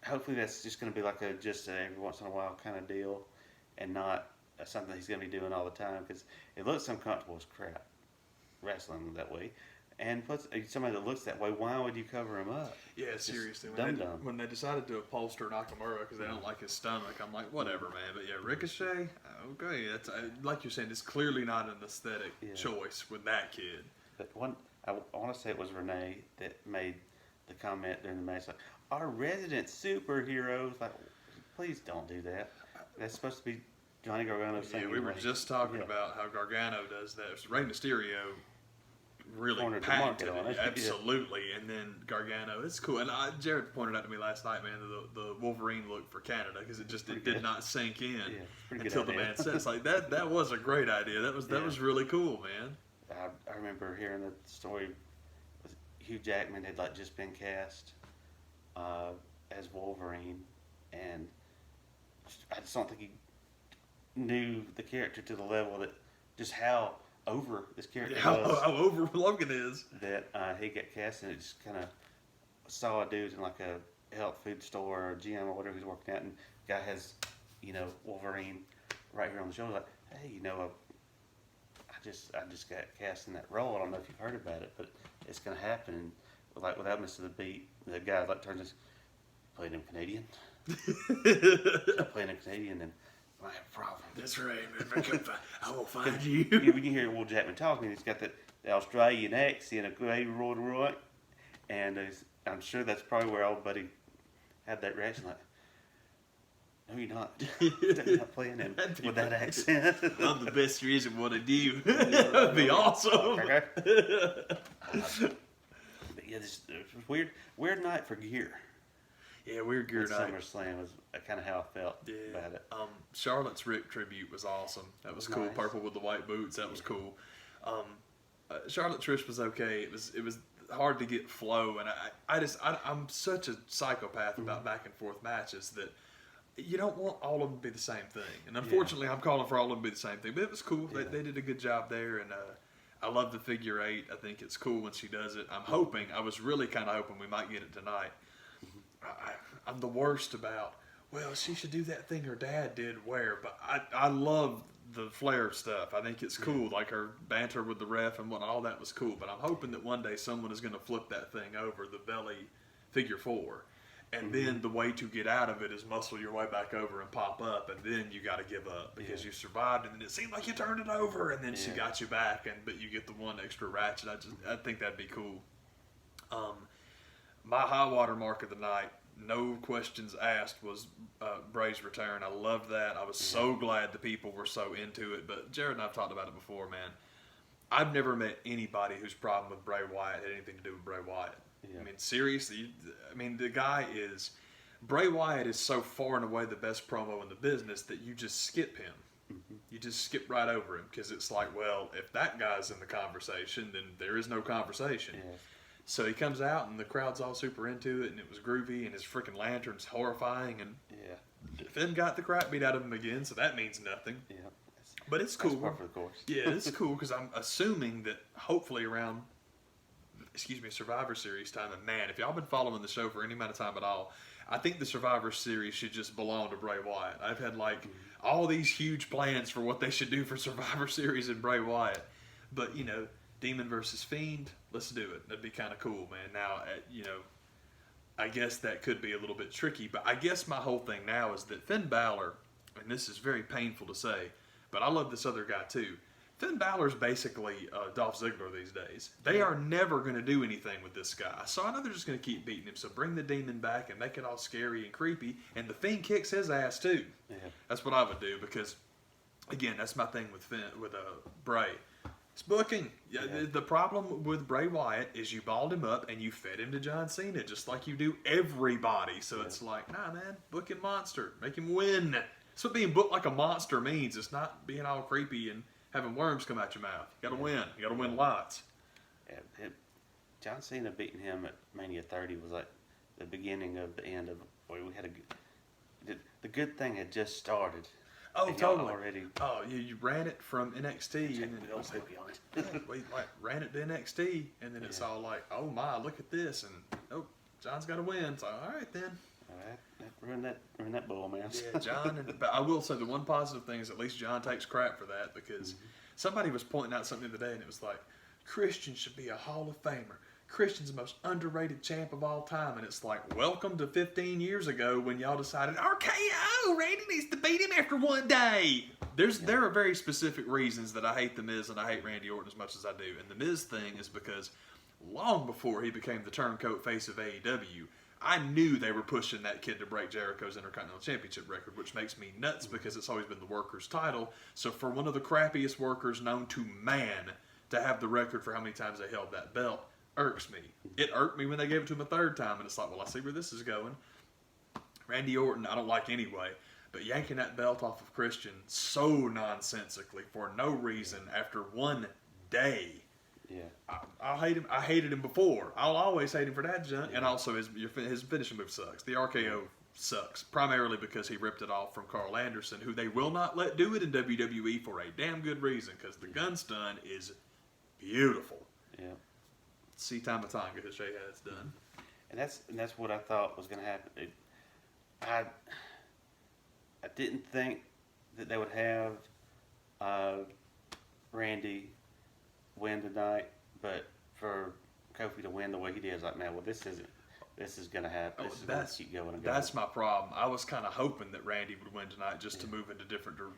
hopefully that's just going to be like just every once in a while kind of deal, and not something he's going to be doing all the time, because it looks uncomfortable as crap wrestling that way. And plus, somebody that looks that way, why would you cover him up? Yeah, It's seriously. dumb. When they decided to upholster Nakamura because they don't like his stomach, I'm like, whatever, man. But yeah, Ricochet, okay. That's like you're saying, it's clearly not an aesthetic choice with that kid. But I want to say it was Renee that made the comment during the match, like, our resident superheroes. Like, please don't do that. That's supposed to be Johnny Gargano saying. Yeah, we were just talking about how Gargano does that. It was Rey Mysterio really Cornered the patented market on it, it. absolutely. And then Gargano, it's cool. And Jared pointed out to me last night, man, the Wolverine look for Canada, because it did not sink in until the man said, it's like that was a great idea. That was really cool, man. I remember hearing the story. Hugh Jackman had just been cast as Wolverine, and I just don't think he knew the character to the level that just how over this character was. How over Logan is. That he got cast, and it just kind of saw a dude in like a health food store or a gym or whatever he's working at, and the guy has, Wolverine right here on the shoulder, like, hey, I just got cast in that role. I don't know if you've heard about it, but it's gonna happen. And without missing the beat, the guy turns his playing him Canadian. Playing him Canadian, and I have a problem. That's right, man. I will find you. When you hear Will Jackman talking, he's got the Australian accent, a great road right, and I'm sure that's probably where old buddy had that reaction, like, no, you're not. You're not playing him with that accent. I'm the best there is at what I do. That would be awesome. But yeah, this was weird night for gear. Yeah, weird gear night. SummerSlam was kind of how I felt about it. Charlotte's Rip tribute was awesome. That was cool. Nice. Purple with the white boots. That was cool. Charlotte Trish was okay. It was hard to get flow, and I'm such a psychopath about back and forth matches that you don't want all of them to be the same thing. And unfortunately, I'm calling for all of them to be the same thing. But it was cool. Yeah. They did a good job there, and I love the figure eight. I think it's cool when she does it. I was really kind of hoping we might get it tonight. I'm the worst about, well, she should do that thing her dad did where, but I love the Flair stuff. I think it's cool, like her banter with the ref and all that was cool. But I'm hoping that one day someone is going to flip that thing over, the belly figure four. And then the way to get out of it is muscle your way back over and pop up, and then you got to give up because you survived, and then it seemed like you turned it over, and then she got you back, but you get the one extra ratchet. I think that'd be cool. My high water mark of the night, no questions asked, was Bray's return. I loved that. I was so glad the people were so into it. But Jared and I've talked about it before, man. I've never met anybody whose problem with Bray Wyatt had anything to do with Bray Wyatt. Yeah. I mean, seriously. The guy is... Bray Wyatt is so far and away the best promo in the business that you just skip him. Mm-hmm. You just skip right over him because it's like, well, if that guy's in the conversation, then there is no conversation. Yeah. So he comes out, and the crowd's all super into it, and it was groovy, and his freaking lantern's horrifying, and Finn got the crap beat out of him again, so that means nothing. Yeah, but it's cool. That's par for the course. Yeah, it's cool, because I'm assuming that hopefully around, Survivor Series time, and man, if y'all been following the show for any amount of time at all, I think the Survivor Series should just belong to Bray Wyatt. I've had, all these huge plans for what they should do for Survivor Series and Bray Wyatt, but, Demon versus Fiend, let's do it. That'd be kind of cool, man. Now, I guess that could be a little bit tricky, but I guess my whole thing now is that Finn Balor, and this is very painful to say, but I love this other guy too. Finn Balor's basically Dolph Ziggler these days. They are never going to do anything with this guy, so I know they're just going to keep beating him. So bring the Demon back and make it all scary and creepy, and the Fiend kicks his ass too. Yeah. That's what I would do because, again, that's my thing with Bray. It's booking. Yeah. The problem with Bray Wyatt is you balled him up and you fed him to John Cena just like you do everybody. So it's like, nah, man, book him monster. Make him win. That's what being booked like a monster means. It's not being all creepy and having worms come out your mouth. You got to win. You got to win lots. Yeah, John Cena beating him at Mania 30 was like the beginning of the end of where we had the good thing had just started. Oh, and y'all totally. already. Oh, you ran it from NXT, and then it was we like ran it to NXT, and then it's all like, oh my, look at this, and oh, John's got to win. So all right then. Ruin that bull, man. Yeah, John. But I will say the one positive thing is at least John takes crap for that, because somebody was pointing out something the other day, and it was like, Christian should be a Hall of Famer. Christian's the most underrated champ of all time. And it's like, welcome to 15 years ago when y'all decided, RKO, Randy needs to beat him after one day. There are very specific reasons that I hate The Miz and I hate Randy Orton as much as I do. And the Miz thing is because long before he became the turncoat face of AEW, I knew they were pushing that kid to break Jericho's Intercontinental Championship record, which makes me nuts because it's always been the worker's title. So for one of the crappiest workers known to man to have the record for how many times they held that belt, irks me. It irked me when they gave it to him a third time, and it's like, well, I see where this is going. Randy Orton, I don't like anyway, but yanking that belt off of Christian so nonsensically for no reason after one day. Yeah. I hate him. I hated him before. I'll always hate him for that junk, and also his finishing move sucks. The RKO sucks, primarily because he ripped it off from Carl Anderson, who they will not let do it in WWE for a damn good reason, because the gun stun is beautiful. Yeah. See time of time get his Shay has done. And that's what I thought was going to happen. I didn't think that they would have Randy win tonight, but for Kofi to win the way he did, I was like, man, well, this is going to happen. This is going to keep going and going. That's my problem. I was kind of hoping that Randy would win tonight just to move into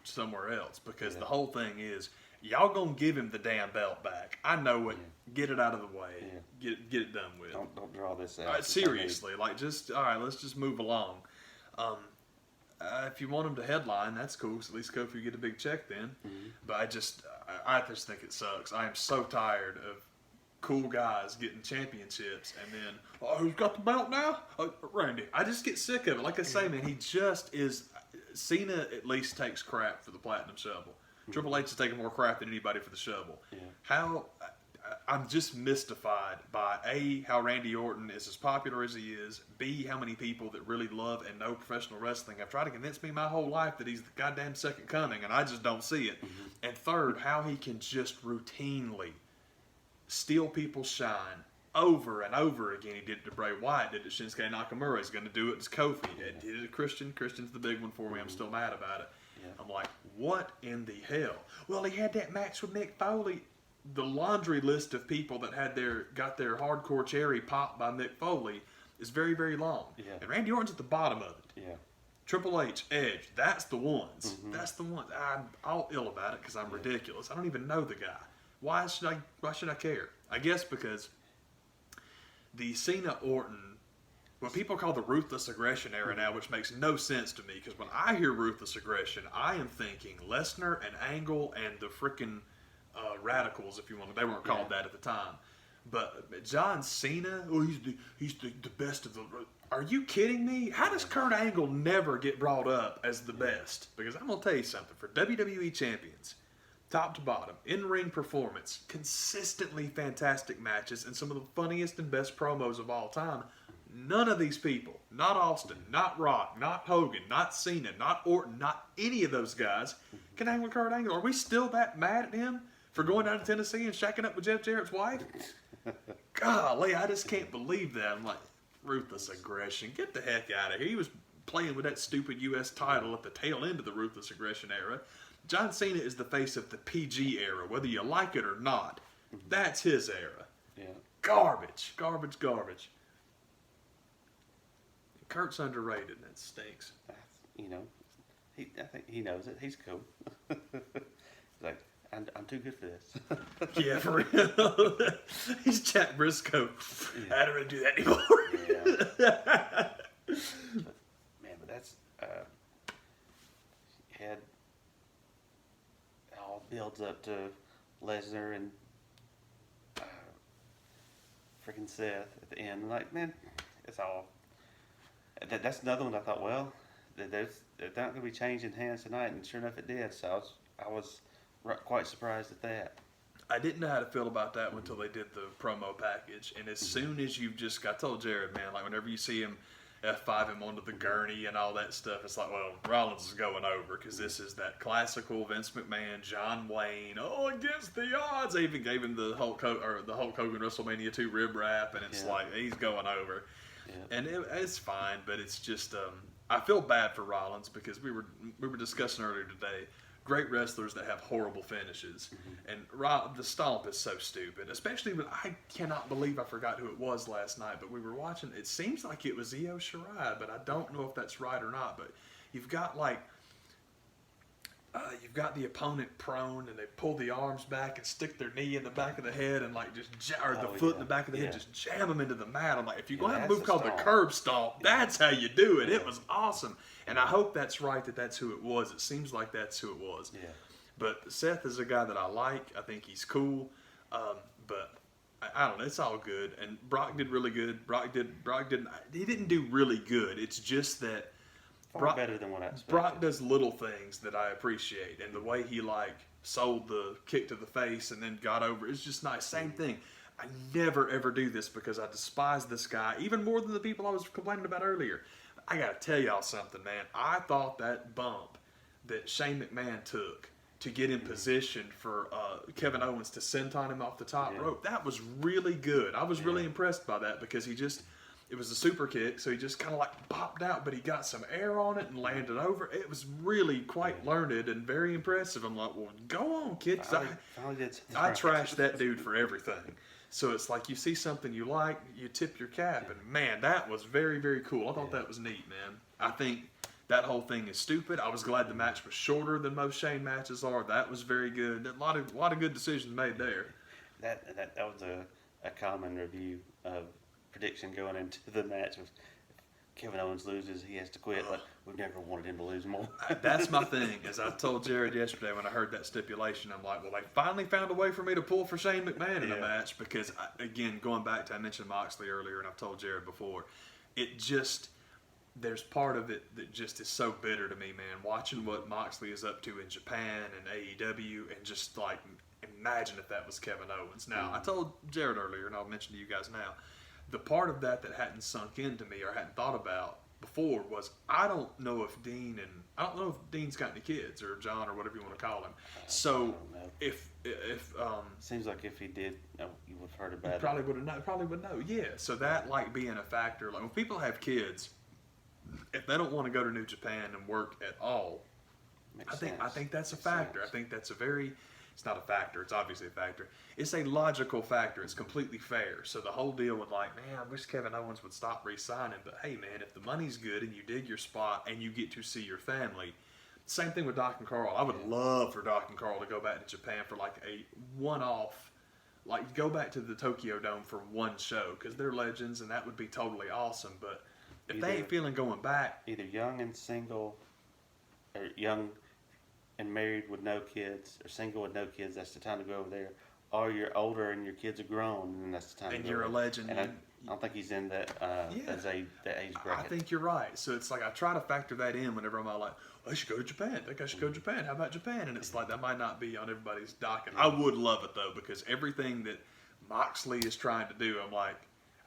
somewhere else, because the whole thing is, y'all gonna give him the damn belt back. I know it. Get it out of the way. Get it done with. Don't draw this out. Seriously, like just all right. Let's just move along. If you want him to headline, that's cool. So at least Kofi get a big check then. But I just think it sucks. I am so tired of cool guys getting championships and then who's got the belt now? Randy. I just get sick of it. Like I say, man, he just is. Cena at least takes crap for the Platinum Shovel. Triple H is taking more crap than anybody for the shovel. How I'm just mystified by A, how Randy Orton is as popular as he is, B, how many people that really love and know professional wrestling have tried to convince me my whole life that he's the goddamn second coming, and I just don't see it. And third, how he can just routinely steal people's shine over and over again. He did it to Bray Wyatt, did it to Shinsuke Nakamura, he's going to do it to Kofi, he did it to Christian. Christian's the big one for me, I'm still mad about it. I'm like, what in the hell? Well, he had that match with Mick Foley. The laundry list of people that got their hardcore cherry popped by Mick Foley is very, very long. And Randy Orton's at the bottom of it. Triple H, Edge, that's the ones. That's the ones. I'm all ill about it because I'm ridiculous. I don't even know the guy. Why should I care? I guess because the Cena Orton, what people call the ruthless aggression era now, which makes no sense to me, because when I hear ruthless aggression, I am thinking Lesnar and Angle and the frickin' Radicals, if you want to. They weren't called that at the time. But John Cena, he's the best of the... Are you kidding me? How does Kurt Angle never get brought up as the best? Because I'm going to tell you something. For WWE champions, top to bottom, in-ring performance, consistently fantastic matches, and some of the funniest and best promos of all time, none of these people, not Austin, not Rock, not Hogan, not Cena, not Orton, not any of those guys, can hang with Kurt Angle. Are we still that mad at him for going down to Tennessee and shacking up with Jeff Jarrett's wife? Golly, I just can't believe that. I'm like, ruthless aggression. Get the heck out of here. He was playing with that stupid U.S. title at the tail end of the ruthless aggression era. John Cena is the face of the PG era, whether you like it or not. That's his era. Garbage. Garbage, garbage. Kurt's underrated, and that stinks. I think he knows it. He's cool. He's like, I'm too good for this. Yeah, for real. He's Jack Briscoe. I don't really do that anymore. But that's had all builds up to Lesnar and freaking Seth at the end. Like, man, it's all. That's another one I thought, well, they're not going to be changing hands tonight, and sure enough, it did. So I was quite surprised at that. I didn't know how to feel about that until they did the promo package, and as soon as I told Jared, man, like whenever you see him F5 him onto the gurney and all that stuff. It's like, well, Rollins is going over because this is that classical Vince McMahon, John Wayne, against the odds. They even gave him the Hulk Hogan WrestleMania 2 rib wrap, and it's like he's going over. Yeah. And it's fine, but it's just I feel bad for Rollins because we were discussing earlier today. Great wrestlers that have horrible finishes, and the stomp is so stupid. Especially when I cannot believe I forgot who it was last night. But we were watching. It seems like it was Io Shirai, but I don't know if that's right or not. But you've got the opponent prone, and they pull the arms back and stick their knee in the back of the head, and like just the foot in the back of the head, just jam them into the mat. I'm like, if you're going to have a move called the curb stomp, that's how you do it. It was awesome, and I hope that's right. That's who it was. It seems like that's who it was. Yeah. But Seth is a guy that I like. I think he's cool, but I don't know. It's all good, and Brock did really good. He didn't do really good. It's just that. Far better than what I expected. Brock does little things that I appreciate, and the way he sold the kick to the face and then got over, it's just nice. Same thing. I never ever do this because I despise this guy even more than the people I was complaining about earlier. I gotta tell y'all something, man. I thought that bump that Shane McMahon took to get in position for Kevin Owens to senton him off the top rope, that was really good. I was really impressed by that because it was a super kick, so he just kind of popped out, but he got some air on it and landed over. It was really quite learned and very impressive. I'm like, well, go on, kid. I trashed that dude for everything. So it's like you see something you like, you tip your cap, and man, that was very, very cool. I thought that was neat, man. I think that whole thing is stupid. I was glad the match was shorter than most Shane matches are. That was very good. A lot of good decisions made there. That was a common review of prediction going into the match was if Kevin Owens loses, he has to quit. Like, we've never wanted him to lose more. That's my thing. As I told Jared yesterday when I heard that stipulation, I'm like, well, they finally found a way for me to pull for Shane McMahon in a match because, again, going back to I mentioned Moxley earlier, and I've told Jared before, there's part of it that just is so bitter to me, man. Watching what Moxley is up to in Japan and AEW, and just imagine if that was Kevin Owens. Now, I told Jared earlier, and I'll mention to you guys now, the part of that hadn't sunk into me or hadn't thought about before was I don't know if Dean's got any kids or John or whatever you want to call him. So if seems like if he did, you would have heard about it. Probably would know. Yeah. So that being a factor, when people have kids, if they don't want to go to New Japan and work at all, I think that's a factor. I think that's it's not a factor. It's obviously a factor. It's a logical factor. It's completely fair. So the whole deal with man, I wish Kevin Owens would stop re-signing. But hey, man, if the money's good and you dig your spot and you get to see your family, same thing with Doc and Carl. I would love for Doc and Carl to go back to Japan for a one-off, go back to the Tokyo Dome for one show because they're legends and that would be totally awesome. But if they ain't feeling going back, either young and single, or young and married with no kids, or single with no kids, that's the time to go over there. Or you're older and your kids are grown, and that's the time to go over there. And you're a legend. And I don't think he's in that that age bracket. I think you're right. So it's I try to factor that in whenever I'm I should go to Japan. I think I should go to Japan. How about Japan? And it's that might not be on everybody's docket. I would love it, though, because everything that Moxley is trying to do,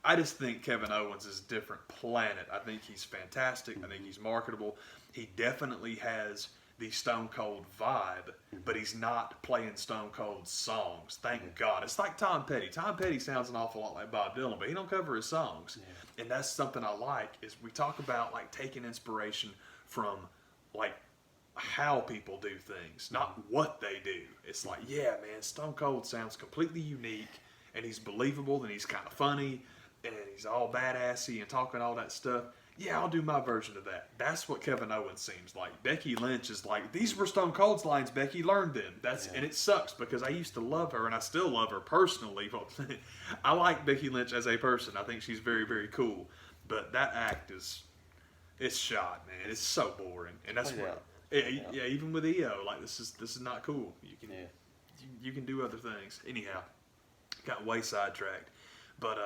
I just think Kevin Owens is a different planet. I think he's fantastic. I think he's marketable. He definitely has the Stone Cold vibe, but he's not playing Stone Cold songs. Thank God. It's like Tom Petty. Tom Petty sounds an awful lot like Bob Dylan, but he don't cover his songs. Yeah. And that's something I like, is we talk about taking inspiration from how people do things, not what they do. It's man, Stone Cold sounds completely unique, and he's believable, and he's kind of funny, and he's all badassy and talking all that stuff. Yeah, I'll do my version of that. That's what Kevin Owens seems like. Becky Lynch is these were Stone Cold's lines, Becky, learned them. And it sucks because I used to love her, and I still love her personally. I like Becky Lynch as a person. I think she's very, very cool. But that act it's shot, man. It's so boring. And that's what, even with EO, this is not cool. You can do other things. Anyhow, got way sidetracked. But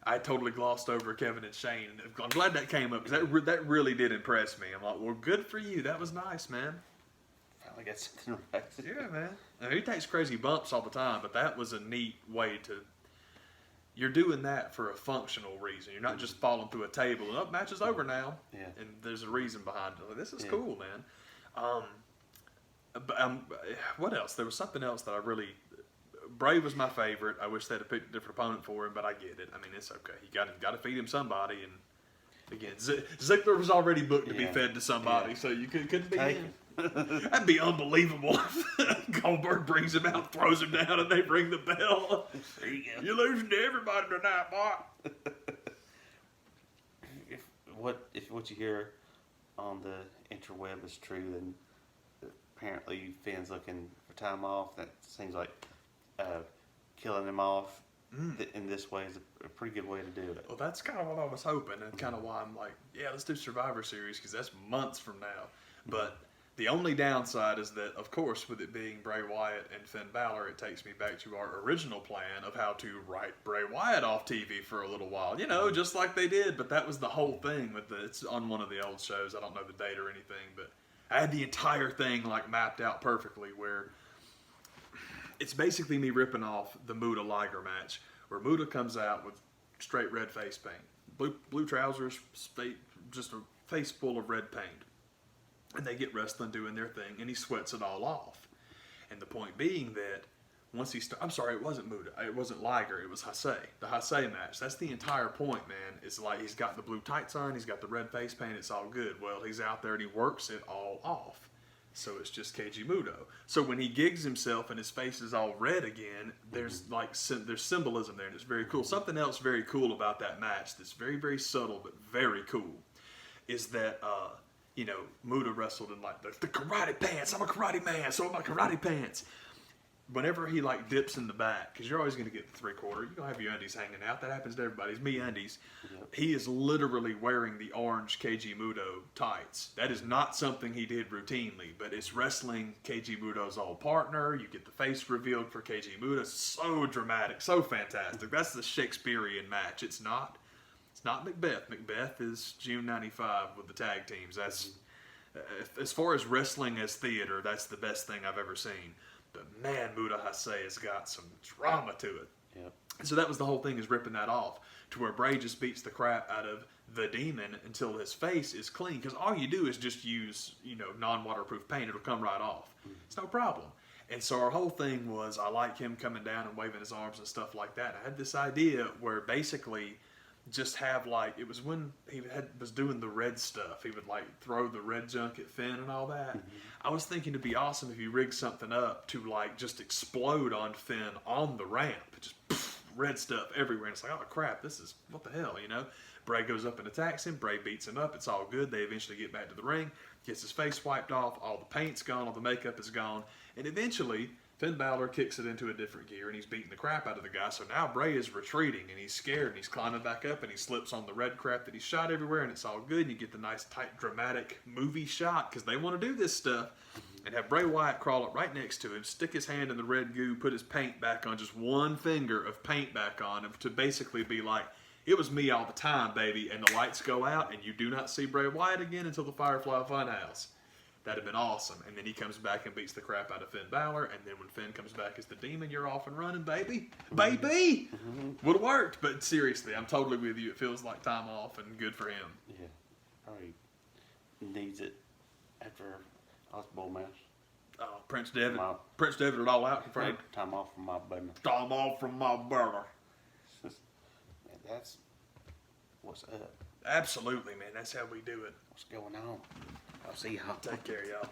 I totally glossed over Kevin and Shane. I'm glad that came up because that really did impress me. I'm well, good for you. That was nice, man. Finally got something right. Yeah, man. He takes crazy bumps all the time, but that was a neat way to you're doing that for a functional reason. You're not just falling through a table and, oh, match is over now. Yeah. And there's a reason behind it. Like, this is Yeah. cool, man. What else? There was something else that I really... Bray was my favorite. I wish they'd have picked a different opponent for him, but I get it. I mean, it's okay. You got to feed him somebody. And again, Ziggler was already booked to be fed to somebody, so you couldn't be him. That'd be unbelievable if Goldberg brings him out, throws him down, and they ring the bell. There you go. You're losing to everybody tonight, boy. If what you hear on the interweb is true, then apparently Finn's looking for time off. That seems like killing him off in this way is a pretty good way to do it. Well, that's kind of what I was hoping, and kind of why I'm like, yeah, let's do Survivor Series, because that's months from now. But the only downside is that, of course, with it being Bray Wyatt and Finn Balor, it takes me back to our original plan of how to write Bray Wyatt off TV for a little while. You know, just like they did, but that was the whole thing. It's on one of the old shows. I don't know the date or anything, but I had the entire thing like mapped out perfectly, where it's basically me ripping off the Muta Liger match, where Muta comes out with straight red face paint, blue trousers, just a face full of red paint. And they get wrestling doing their thing, and he sweats it all off. And the point being that once he I'm sorry, it wasn't Muta. It wasn't Liger. It was Hasei. The Hasei match. That's the entire point, man. It's like he's got the blue tights on. He's got the red face paint. It's all good. Well, he's out there, and he works it all off. So it's just Keiji Muto. So when he gigs himself and his face is all red again, there's there's symbolism there, and it's very cool. Something else very cool about that match that's very, very subtle but very cool is that... you know, Muta wrestled in like the karate pants. I'm a karate man, so are my karate pants. Whenever he like dips in the back, because you're always going to get the 3/4, you're going to have your undies hanging out. That happens to everybody. It's me undies. Yep. He is literally wearing the orange Keiji Muto tights. That is not something he did routinely, but it's wrestling Keiji Muto's old partner. You get the face revealed for Keiji Muto. So dramatic, so fantastic. That's the Shakespearean match. It's not Macbeth. Macbeth is June 95 with the tag teams. That's as far as wrestling as theater, that's the best thing I've ever seen. But man, Muta Hasei has got some drama to it. Yep. So that was the whole thing, is ripping that off to where Bray just beats the crap out of the Demon until his face is clean. Because all you do is just use, non-waterproof paint. It'll come right off. It's no problem. And so our whole thing was, I like him coming down and waving his arms and stuff like that. I had this idea where basically just have it was when he was doing the red stuff. He would throw the red junk at Finn and all that. Mm-hmm. I was thinking it'd be awesome if you rigged something up to just explode on Finn on the ramp. Just red stuff everywhere. And it's like, oh crap, this is, what the hell, Bray goes up and attacks him. Bray beats him up. It's all good. They eventually get back to the ring. Gets his face wiped off. All the paint's gone. All the makeup is gone. And eventually, Finn Balor kicks it into a different gear, and he's beating the crap out of the guy. So now Bray is retreating, and he's scared, and he's climbing back up, and he slips on the red crap that he shot everywhere, and it's all good. And you get the nice, tight, dramatic movie shot, because they want to do this stuff, and have Bray Wyatt crawl up right next to him, stick his hand in the red goo, put his paint back on, just one finger of paint back on him, to basically be like, it was me all the time, baby, and the lights go out, and you do not see Bray Wyatt again until the Firefly Funhouse. That'd have been awesome. And then he comes back and beats the crap out of Finn Balor. And then when Finn comes back as the Demon, you're off and running, baby. Baby! Would have worked. But seriously, I'm totally with you. It feels like time off and good for him. Yeah. Probably needs it after Osborne match. Oh, Prince Devitt. Prince Devitt it all out in front. Time off from my brother. Time off from my brother. That's what's up. Absolutely, man. That's how we do it. What's going on? I'll see y'all. Take care, y'all.